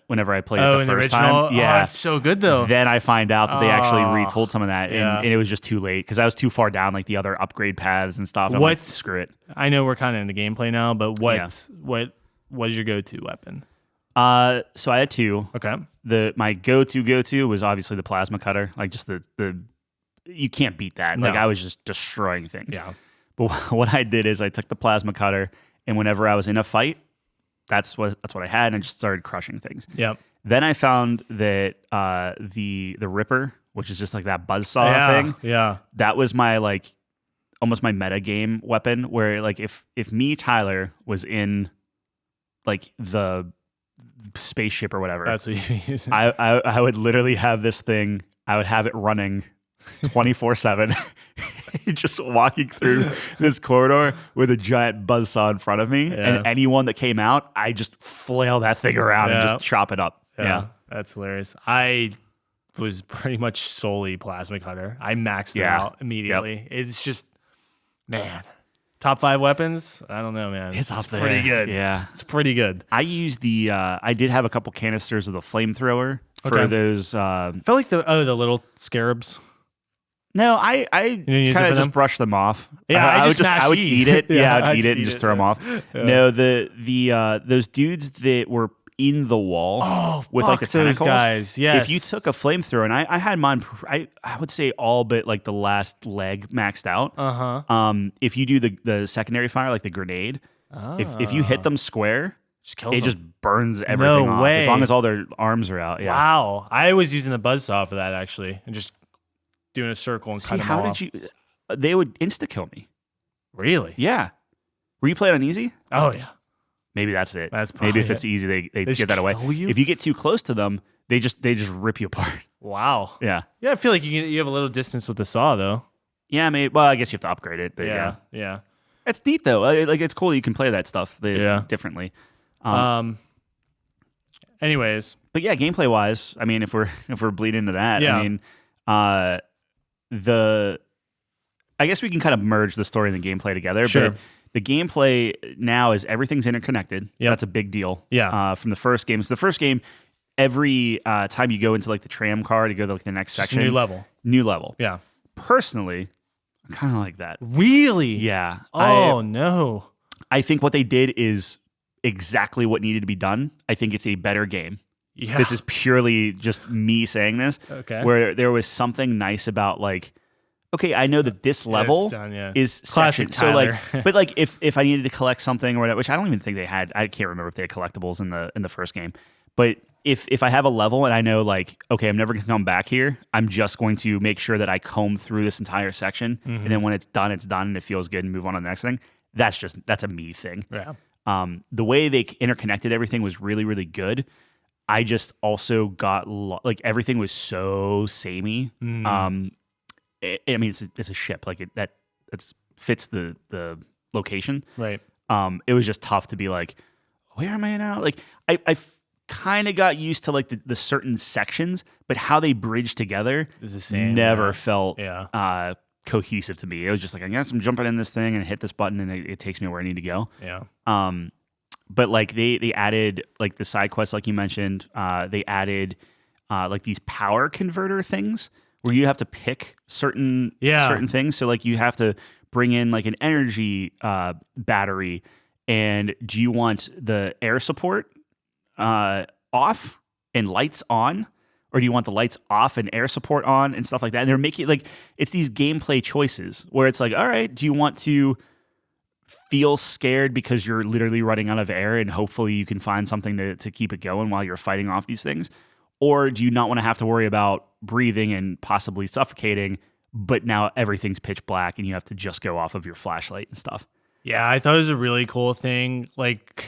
Whenever I played it the in first the original? time, yeah, Oh, it's so good though. Then I find out that they actually retold some of that, Yeah. and it was just too late because I was too far down like the other upgrade paths and stuff. I'm like, screw it. I know we're kind of in the gameplay now, but what is your go-to weapon? So I had 2. Okay. My go-to was obviously the plasma cutter. Like just the you can't beat that. Like No. I was just destroying things. Yeah. But what I did is I took the plasma cutter, and whenever I was in a fight, that's what I had, and I just started crushing things. Yep. Then I found that the Ripper, which is just like that buzzsaw thing, Yeah. that was my like almost my meta game weapon. Where like if me Tyler was in like the spaceship or whatever, That's what you use. I would literally have this thing. I would have it running 24/7, just walking through this corridor with a giant buzzsaw in front of me, and anyone that came out, I just flail that thing around and just chop it up. Yeah. That's hilarious. I was pretty much solely plasma cutter. I maxed it out immediately. It's just, man, top 5 weapons. I don't know, man. It's up there. Pretty good. Yeah, It's pretty good. I used the. I did have a couple canisters of the flamethrower for Okay. those. I felt like the little scarabs. No, I didn't use it kind for of them? just brushed them off. Yeah, I just I would mash eat E. it. Yeah, I'd I eat just it and eat just it, throw them yeah. off. No, the those dudes that were in the wall with like the fuck those tentacles. guys. Yes. If you took a flamethrower, and I had mine, I would say all but like the last leg maxed out. If you do the secondary fire, like the grenade, if you hit them square, just kills it them. just burns everything off. way. As long as all their arms are out. Yeah. Wow. I was using the buzzsaw for that actually, and just doing a circle and See, cut them how off. did you? They would insta kill me. Really? Yeah. Were you playing on easy? Oh yeah. Maybe that's it. That's maybe if probably it's easy, they just get that away. kill you? If you get too close to them, they just rip you apart. Wow. Yeah. Yeah, I feel like you have a little distance with the saw though. Yeah, maybe. Well, I guess you have to upgrade it. But yeah. Yeah. It's neat though. Like it's cool that you can play that stuff differently. Anyways, But yeah, gameplay wise, I mean, if we're bleeding into that, Yeah. I mean, I guess we can kind of merge the story and the gameplay together. Sure. But the gameplay now is everything's interconnected. Yep. That's a big deal. Yeah. From the first game. So the first game, every time you go into like the tram car to go to like the next just a section, new level. New level. Yeah. Personally, I kind of like that. Really? Yeah. Oh no. I think what they did is exactly what needed to be done. I think it's a better game. Yeah. This is purely just me saying this. Okay. Where there was something nice about like, okay, I know that this level done, yeah. is Classic section. So like, Tyler. but like if I needed to collect something or whatever, which I don't even think they had. I can't remember if they had collectibles in the first game. But if I have a level and I know like, okay, I'm never going to come back here. I'm just going to make sure that I comb through this entire section, and then when it's done, and it feels good, and move on to the next thing. That's a me thing. Yeah. The way they interconnected everything was really, really good. I just also got like everything was so samey. I mean, it's a ship, like that fits the location. Right. It was just tough to be like, where am I now? Like I kind of got used to like the certain sections, but how they bridge together It's the same. never yeah. felt Yeah. cohesive to me. It was just like, I guess I'm jumping in this thing and hit this button and it takes me where I need to go. Yeah. But like they added like the side quests, like you mentioned. They added like these power converter things where you have to pick certain things. So like you have to bring in like an energy battery, and do you want the air support off and lights on? Or do you want the lights off and air support on and stuff like that? And they're making like it's these gameplay choices where it's like, all right, do you want to feel scared because you're literally running out of air and hopefully you can find something to keep it going while you're fighting off these things? Or do you not want to have to worry about breathing and possibly suffocating, but now everything's pitch black and you have to just go off of your flashlight and stuff? Yeah, I thought it was a really cool thing. Like,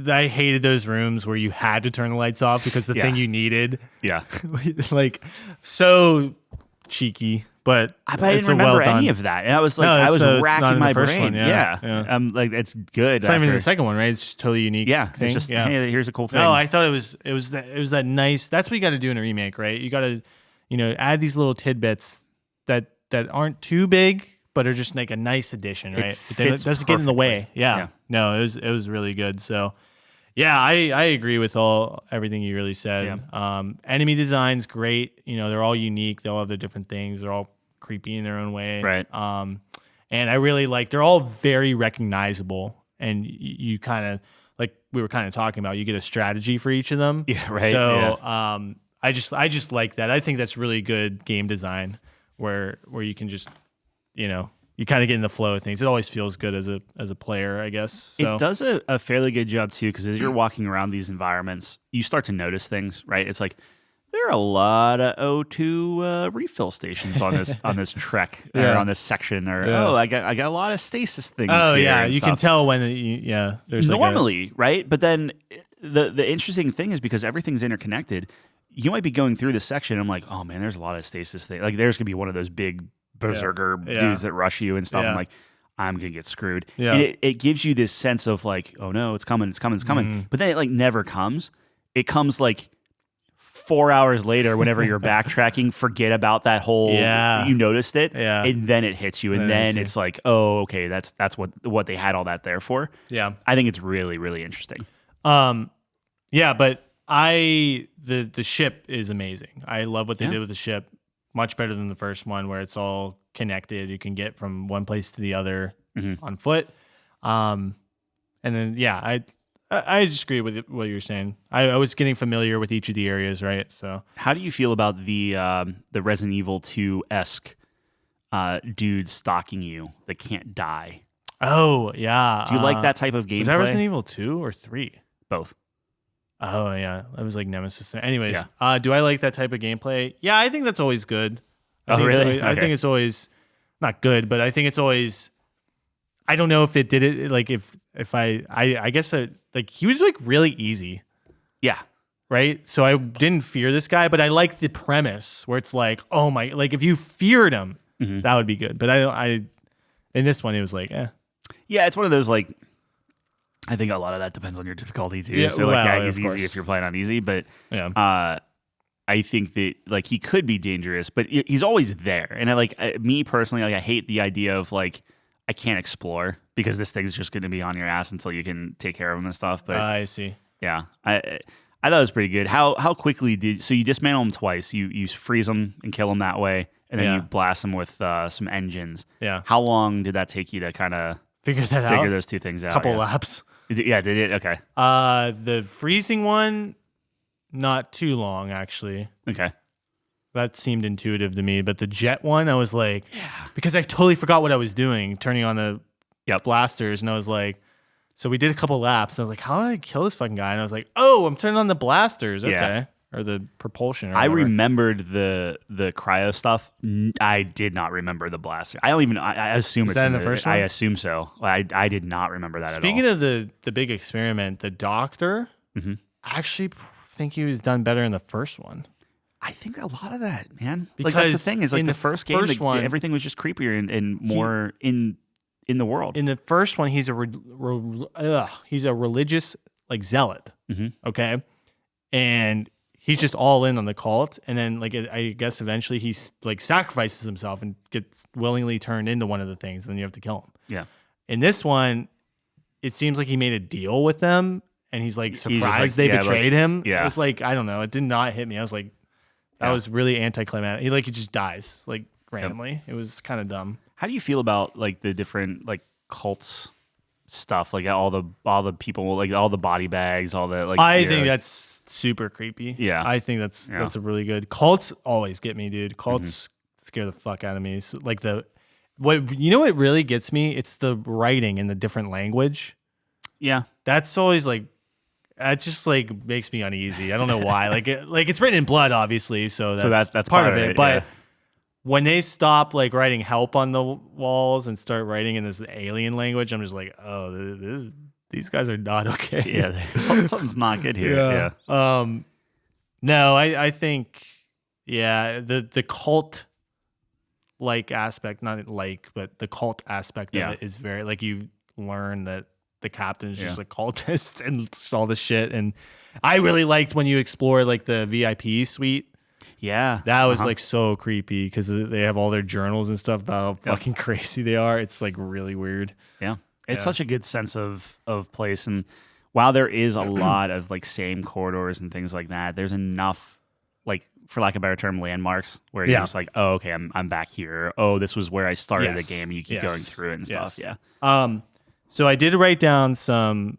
I hated those rooms where you had to turn the lights off because the thing you needed. Yeah. Like, so cheeky, but I didn't remember any of that. And I was like, I was racking my brain. One, yeah. Like, it's good. It's not even the second one, right? It's just totally unique. Yeah. Thing. It's just, hey, here's a cool thing. No, I thought it was that nice. That's what you got to do in a remake, right? You got to, add these little tidbits that aren't too big, but are just like a nice addition, right? It doesn't get in the way. Yeah. No, it was really good. So, yeah, I agree with everything you really said. Yeah. Enemy design's great. They're all unique. They all have their different things. They're all creepy in their own way. Right. And I really they're all very recognizable, and you kind of like we were kind of talking about. You get a strategy for each of them. Yeah. Right. So I just like that. I think that's really good game design, where you can just you kind of get in the flow of things. It always feels good as a player, I guess. So. It does a fairly good job too, because as you're walking around these environments, you start to notice things, right? It's like there are a lot of O2 refill stations on this trek or on this section, or I got a lot of stasis things. Oh here yeah, and you stuff. can tell when there's normally right, but then the interesting thing is because everything's interconnected. You might be going through the section. And I'm like, oh man, there's a lot of stasis things. Like there's gonna be one of those big berserker dudes that rush you and stuff. I'm like, I'm gonna get screwed. Yeah. And it gives you this sense of like, oh no, it's coming. But then it like never comes. It comes like 4 hours later whenever you're backtracking, forget about that whole you noticed it. Yeah. And then it hits you. And then it's like, oh, okay, that's what they had all that there for. Yeah. I think it's really, really interesting. Yeah, but the ship is amazing. I love what they did with the ship. Much better than the first one where it's all connected. You can get from one place to the other on foot. And then, I just agree with what you were saying. I was getting familiar with each of the areas, right? So, how do you feel about the Resident Evil 2-esque dude stalking you that can't die? Oh, yeah. Do you like that type of gameplay? Was that Resident Evil 2 or 3? Both. Oh, yeah. That was like Nemesis. Anyways, do I like that type of gameplay? Yeah, I think that's always good. I think it's always not good, but I think it's always. I don't know if it did it like if I guess like he was like really easy. Yeah. Right. So I didn't fear this guy, but I like the premise where it's like, oh my, like if you feared him, that would be good. But in this one, it was like, Yeah, it's one of those like. I think a lot of that depends on your difficulty too. Yeah, So he's easy if you're playing on easy, but I think that like he could be dangerous, but he's always there. And me personally, like I hate the idea of like I can't explore because this thing's just going to be on your ass until you can take care of him and stuff. But I see. Yeah, I thought it was pretty good. How quickly so you dismantle him twice? You freeze him and kill him that way, and then you blast him with some engines. Yeah. How long did that take you to kind of figure those two things out? Couple laps. Yeah, did it? Okay. The freezing one, Not too long, actually. Okay. That seemed intuitive to me. But the jet one, I was like, because I totally forgot what I was doing, turning on the blasters. And I was like, so we did a couple laps. And I was like, how did I kill this fucking guy? And I was like, oh, I'm turning on the blasters. Okay. Yeah. Or the propulsion. Or I whatever. remembered the cryo stuff. I did not remember the blaster. I don't even. I assume Was it's that in the first one? I assume so. I did not remember that Speaking at all. of the big experiment, the doctor, I actually think he was done better in the first one. I think a lot of that, man. Because like that's the thing is like in the the first game, first one- everything was just creepier and more in the world. In the first one, he's a he's a religious like zealot. Okay, and he's just all in on the cult. And then like I guess eventually he's like sacrifices himself and gets willingly turned into one of the things. And then you have to kill him. Yeah. In this one, it seems like he made a deal with them, and he's like surprised they betrayed him. Yeah. It's like I don't know. It did not hit me. I was like, that was really anticlimactic. He just dies like randomly. It was kind of dumb. How do you feel about like the different like cults stuff, like all the people, like all the body bags, all the like? I think that's super creepy. Yeah. I think that's a really good. Cults always get me, dude. Cults scare the fuck out of me. So, like what really gets me? It's the writing in the different language. Yeah, that's always like. It just like makes me uneasy. I don't know why. Like it's written in blood, obviously. So that's part of it. But when they stop like writing help on the walls and start writing in this alien language, I'm just like, oh, these guys are not okay. Yeah, something's not good here. Yeah. No, I think the cult like aspect, not like, but the cult aspect of it is very like you learn that. The captain's just a cultist and all this shit. And I really liked when you explore like the VIP suite. Yeah. That was like so creepy because they have all their journals and stuff about how fucking crazy they are. It's like really weird. Yeah. It's such a good sense of place. And while there is a lot of like same corridors and things like that, there's enough, like, for lack of a better term, landmarks where you're just like, oh, okay, I'm back here. Oh, this was where I started the game, and you keep going through it and stuff. Yeah. So I did write down some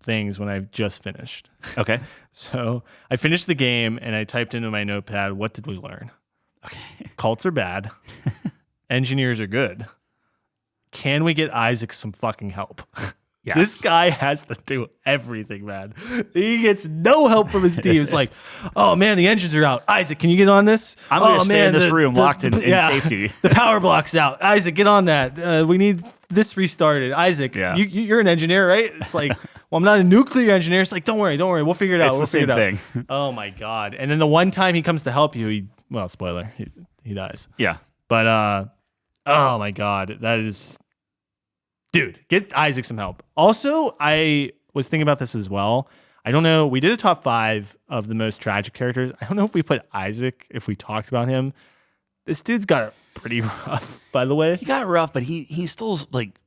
things when I've just finished. Okay. So I finished the game and I typed into my notepad, what did we learn? Okay. Cults are bad. Engineers are good. Can we get Isaac some fucking help? Yes. This guy has to do everything, man. He gets no help from his team. It's like, oh man, the engines are out. Isaac, can you get on this? I'm going to stay in this room locked in safety. The power block's out. Isaac, get on that. We need this restarted. Isaac, you're an engineer, right? It's like, well, I'm not a nuclear engineer. It's like, don't worry. We'll figure it out. It's the same thing. Oh my God. And then the one time he comes to help you, spoiler, he dies. Yeah. But, oh my God, that is... Dude, get Isaac some help. Also, I was thinking about this as well. I don't know. We did a top 5 of the most tragic characters. I don't know if we put Isaac, if we talked about him. This dude's got it pretty rough, by the way. He got it rough, but he's still like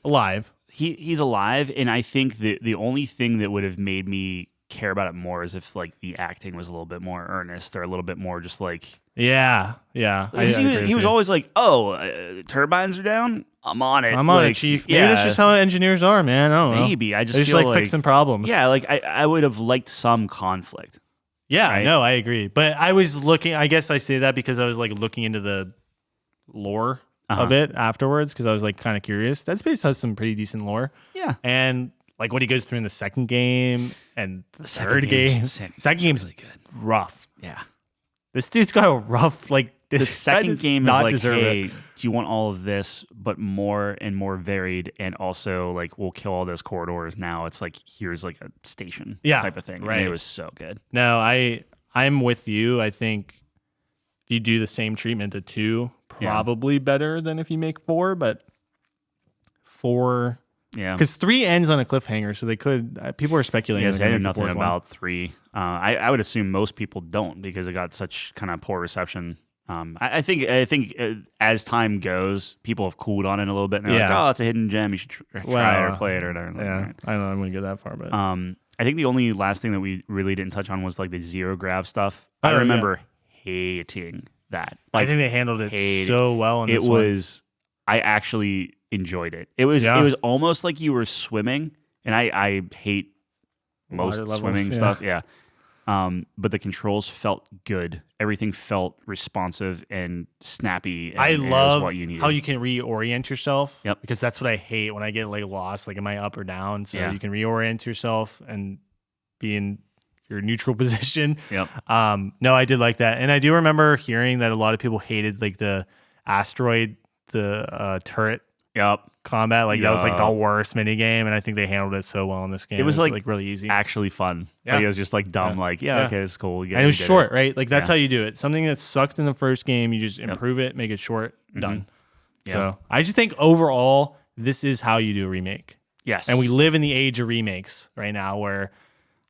alive. He's alive, and I think the only thing that would have made me care about it more is if like the acting was a little bit more earnest or a little bit more just like yeah. He was always like, oh, turbines are down. I'm on it. I'm on it, Chief. Maybe that's just how engineers are, man. I don't know. Maybe I just they're feel like fixing problems. Yeah, like I would have liked some conflict. Yeah, right? No, I agree. But I was looking. I guess I say that because I was like looking into the lore of it afterwards because I was like kind of curious. Dead Space has some pretty decent lore. Yeah, and like what he goes through in the second game and the third game. Second game's really good. Rough. Yeah. This dude's got a rough, like, this the second game is not like, hey, it. do you want all of this, but more and more varied, and also like we'll kill all those corridors. Now it's like here's like a station type of thing. Right. And it was so good. No, I'm with you. I think if you do the same treatment to 2, probably better than if you make 4, but 4. Yeah, because 3 ends on a cliffhanger, so they could. People are speculating. Yes, I know nothing about 3. I would assume most people don't because it got such kind of poor reception. I think as time goes, people have cooled on it a little bit. And they're like, oh, it's a hidden gem. You should try it or play it or whatever. Yeah, I don't know. I'm gonna get that far, but I think the only last thing that we really didn't touch on was like the zero grav stuff. I remember hating that. Like, I think they handled it so well. In this was. I actually enjoyed it. It was almost like you were swimming, and I hate most swimming stuff. Yeah. but the controls felt good. Everything felt responsive and snappy. And I it was love what you needed. how you can reorient yourself. Yep. Because that's what I hate when I get like lost, like am I up or down? So Yeah. you can reorient yourself and be in your neutral position. Yep. No, I did like that. And I do remember hearing that a lot of people hated like the asteroid, the turret Yep. combat. Like that was like the Yup. worst mini game. And I think they handled it so well in this game. It was like really easy. Actually fun. Yeah. Like, it was just like dumb. Yeah. Like, Yeah. okay, it's cool. And it was short, right? Like that's Yeah. how you do it. Something that sucked in the first game, you just improve it, make it short, done. Yeah. So I just think overall, this is how you do a remake. Yes. And we live in the age of remakes right now where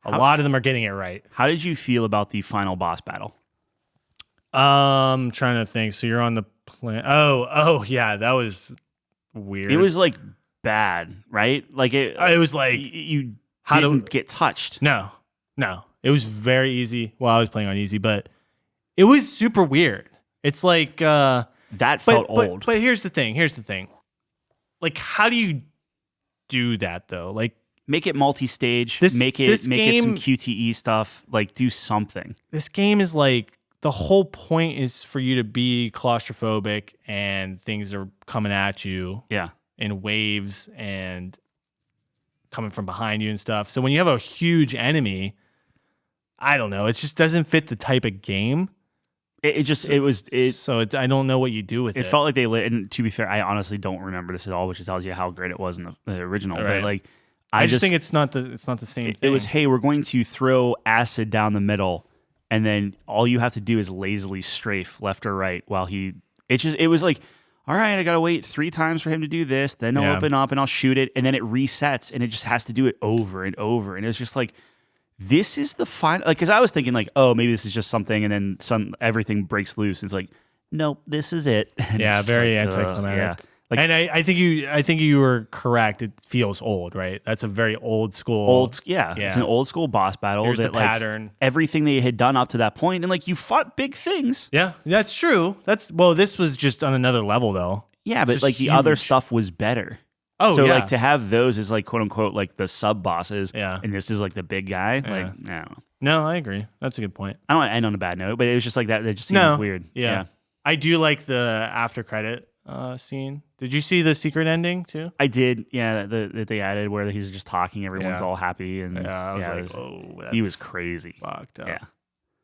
a lot of them are getting it right. How did you feel about the final boss battle? Trying to think. So you're on the planet. Oh, yeah, that was weird. It was like bad, right? Like it was like you how to- didn't get touched. no. It was very easy. Well, I was playing on easy, but it was super weird. It's like That felt old. But here's the thing. Like, how do you do that though? Like, Make it multi-stage. This Make it some game- QTE stuff. Like do something. this game is like the whole point is for you to be claustrophobic and things are coming at you Yeah. in waves and coming from behind you and stuff. So when you have a huge enemy, I don't know. It just doesn't fit the type of game. It I don't know what you do with it. It felt like they lit. And to be fair, I honestly don't remember this at all, which tells you how great it was in the original. Right. But like, I just think it's not the same thing. it was, hey, we're going to throw acid down the middle, and then all you have to do is lazily strafe left or right while he. It was like, all right, I gotta wait 3 times for him to do this, then I'll open up and I'll shoot it, and then it resets, and it just has to do it over and over, and it's just like, this is the final. Like, because I was thinking like, oh, maybe this is just something, and then everything breaks loose. It's like, nope, this is it. And Yeah, it's just very like, anticlimactic. yeah. Like, And I think you were correct. It feels old, right? That's a very old school. It's an old school boss battle. Here's that the like, pattern. everything they had done up to that point, and like you fought big things. Yeah, that's true. This was just on another level though. Yeah, It's but just like the other huge. stuff was better. Oh, so yeah. like to have those as like quote unquote like the sub bosses. Yeah. And this is like the big guy. Yeah. Like, I don't know. No, I agree. That's a good point. I don't want to end on a bad note, but it was just like that. It just seemed weird. Yeah. I do like the after credit scene. Did you see the secret ending too? I did. Yeah. That they added where he's just talking. Everyone's Yeah. all happy. And Yeah, I was like, it was- oh, he was that's crazy. fucked up. Yeah.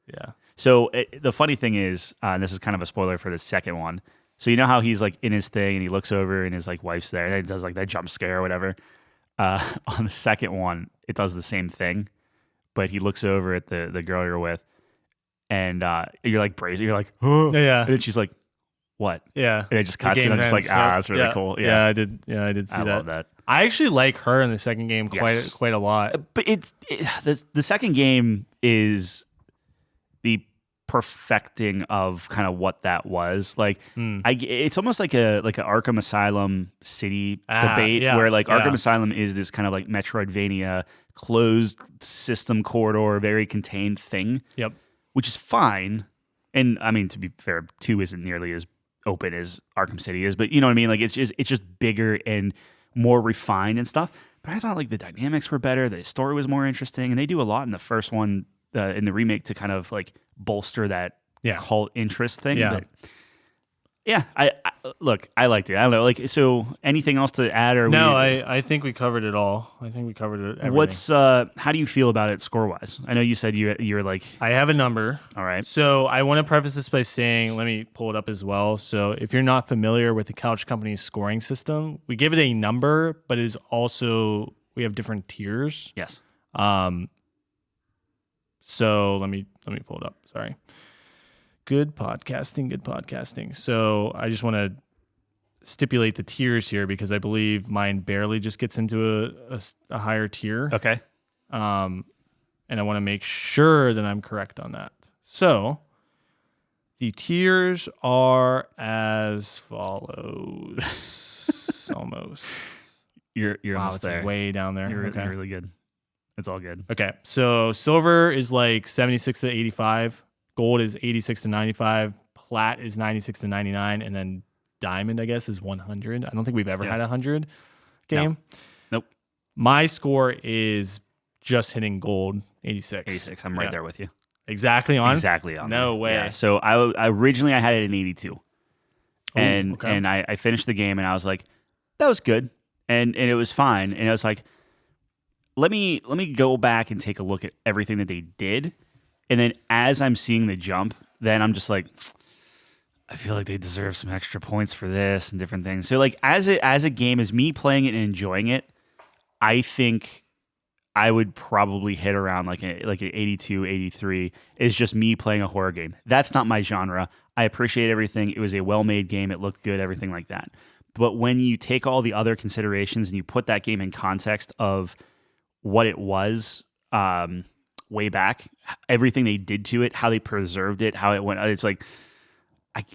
Yeah. So the funny thing is, and this is kind of a spoiler for the second one. So you know how he's like in his thing and he looks over and his like wife's there and he does like that jump scare or whatever. On the second one, it does the same thing, but he looks over at the girl you're with, and you're like brazen. You're like, oh, Yeah. and then she's like, what? Yeah. And it just The cuts, and game I'm just like, ends. that's really cool. Yeah, I did. Yeah, I did see I that. love that. I actually like her in the second game Yes. quite a lot. But the second game is the perfecting of kind of what that was like. It's almost like a Arkham Asylum city debate yeah, where like yeah. Arkham Asylum is this kind of like Metroidvania closed system corridor, very contained thing, Yep. which is fine. And I mean, to be fair, 2 isn't nearly as open as Arkham City is, but you know what I mean? Like it's just bigger and more refined and stuff. But I thought like the dynamics were better, the story was more interesting, and they do a lot in the first one, in the remake, to kind of like bolster that cult interest thing. Yeah. But yeah, I look, I liked it. I don't know, like, so anything else to add? Or No, I think we covered it all. I think we covered it. Everything. what's how do you feel about it score wise? I know you said you're like, I have a number. all right, So I want to preface this by saying, let me pull it up as well. So if you're not familiar with the Couch Company's scoring system, we give it a number, but it is also, we have different tiers. yes, So let me pull it up. Sorry. Good podcasting. So I just want to stipulate the tiers here because I believe mine barely just gets into a higher tier. okay, And I want to make sure that I'm correct on that. So the tiers are as follows. Almost. you're Wow, almost it's there. way down there. You're Okay. really good. It's all good. Okay. So silver is like 76 to 85. Gold is 86 to 95. Plat is 96 to 99. And then diamond, I guess, is 100. I don't think we've ever had a 100 game. Nope. My score is just hitting gold 86. 86. I'm right Yeah. there with you. Exactly on. Exactly on. No there. way. Yeah. So I originally I had it in 82, and okay. and I finished the game and I was like, that was good, and it was fine, and I was like, let me go back and take a look at everything that they did, and then as I'm seeing the jump, then I'm just like, I feel like they deserve some extra points for this and different things. So like as a game, as me playing it and enjoying it, I think I would probably hit around like an 82, 83 is just me playing a horror game. That's not my genre. I appreciate everything. It was a well-made game. It looked good, everything like that. But when you take all the other considerations and you put that game in context of what it was way back, everything they did to it, how they preserved it, how it went, it's like,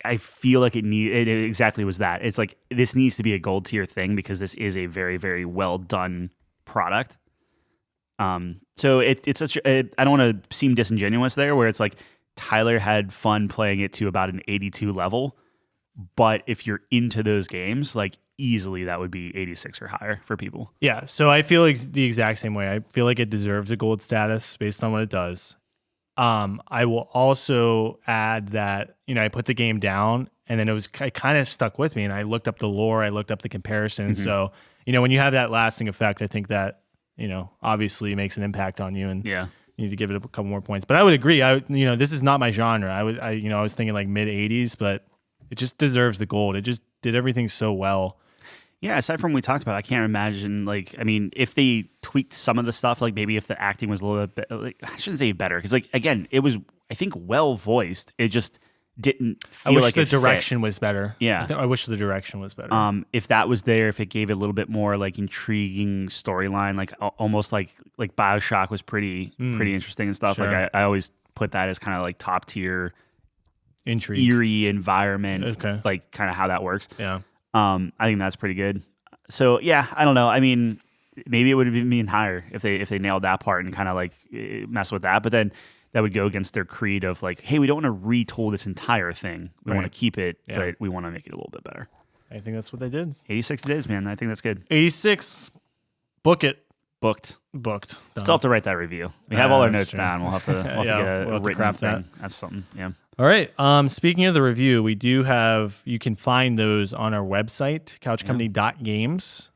I feel like it exactly was that. It's like, this needs to be a gold tier thing because this is a very, very well done product. So it's such I don't want to seem disingenuous there, where it's like Tyler had fun playing it to about an 82 level, but if you're into those games, like easily that would be 86 or higher for people. Yeah, so I feel like the exact same way. I feel like it deserves a gold status based on what it does. I will also add that, I put the game down and then it kind of stuck with me, and I looked up the lore, I looked up the comparison. Mm-hmm. So, when you have that lasting effect, I think that, obviously makes an impact on you, and Yeah. you need to give it a couple more points. But I would agree. This is not my genre. I was thinking like mid 80s, but it just deserves the gold. It just did everything so well. Yeah, aside from what we talked about, I can't imagine, if they tweaked some of the stuff, like maybe if the acting was a little bit, I shouldn't say better, because, again, it was, I think, well voiced. It just didn't feel I wish like the it fit. direction was better. Yeah. I wish the direction was better. If that was there, if it gave it a little bit more, intriguing storyline, almost like BioShock was pretty interesting and stuff. Sure. Like, I always put that as kind of top tier, Intrigue. eerie environment, Okay. kind of how that works. Yeah. I think that's pretty good. So yeah, I don't know. I mean, maybe it would have been higher if they nailed that part and kind of mess with that. But then that would go against their creed of hey, we don't want to retool this entire thing. We want to keep it, but we want to make it a little bit better. I think that's what they did. 86 it is, man. I think that's good. 86. Book it. Booked. Done. Still have to write that review. We have all our that's notes true. down. We'll have to, We'll have to written craft thing. that. That's something. Yeah. All right. Speaking of the review, we do have, you can find those on our website, couchcompany.games,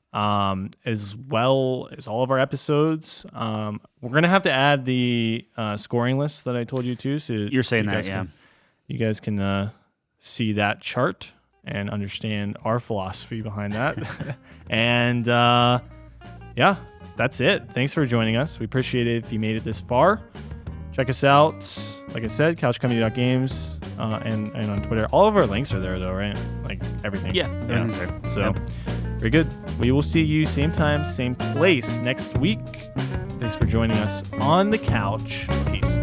as well as all of our episodes. We're going to have to add the scoring list that I told you to. So You're saying that, yeah. You guys can see that chart and understand our philosophy behind that. And yeah, that's it. Thanks for joining us. We appreciate it if you made it this far. Check us out, like I said, couchcompany.games, and on Twitter. All of our links are there, though, right? Like everything. Yeah, everything's there. So, Yep. Very good. We will see you same time, same place next week. Thanks for joining us on the couch. Peace.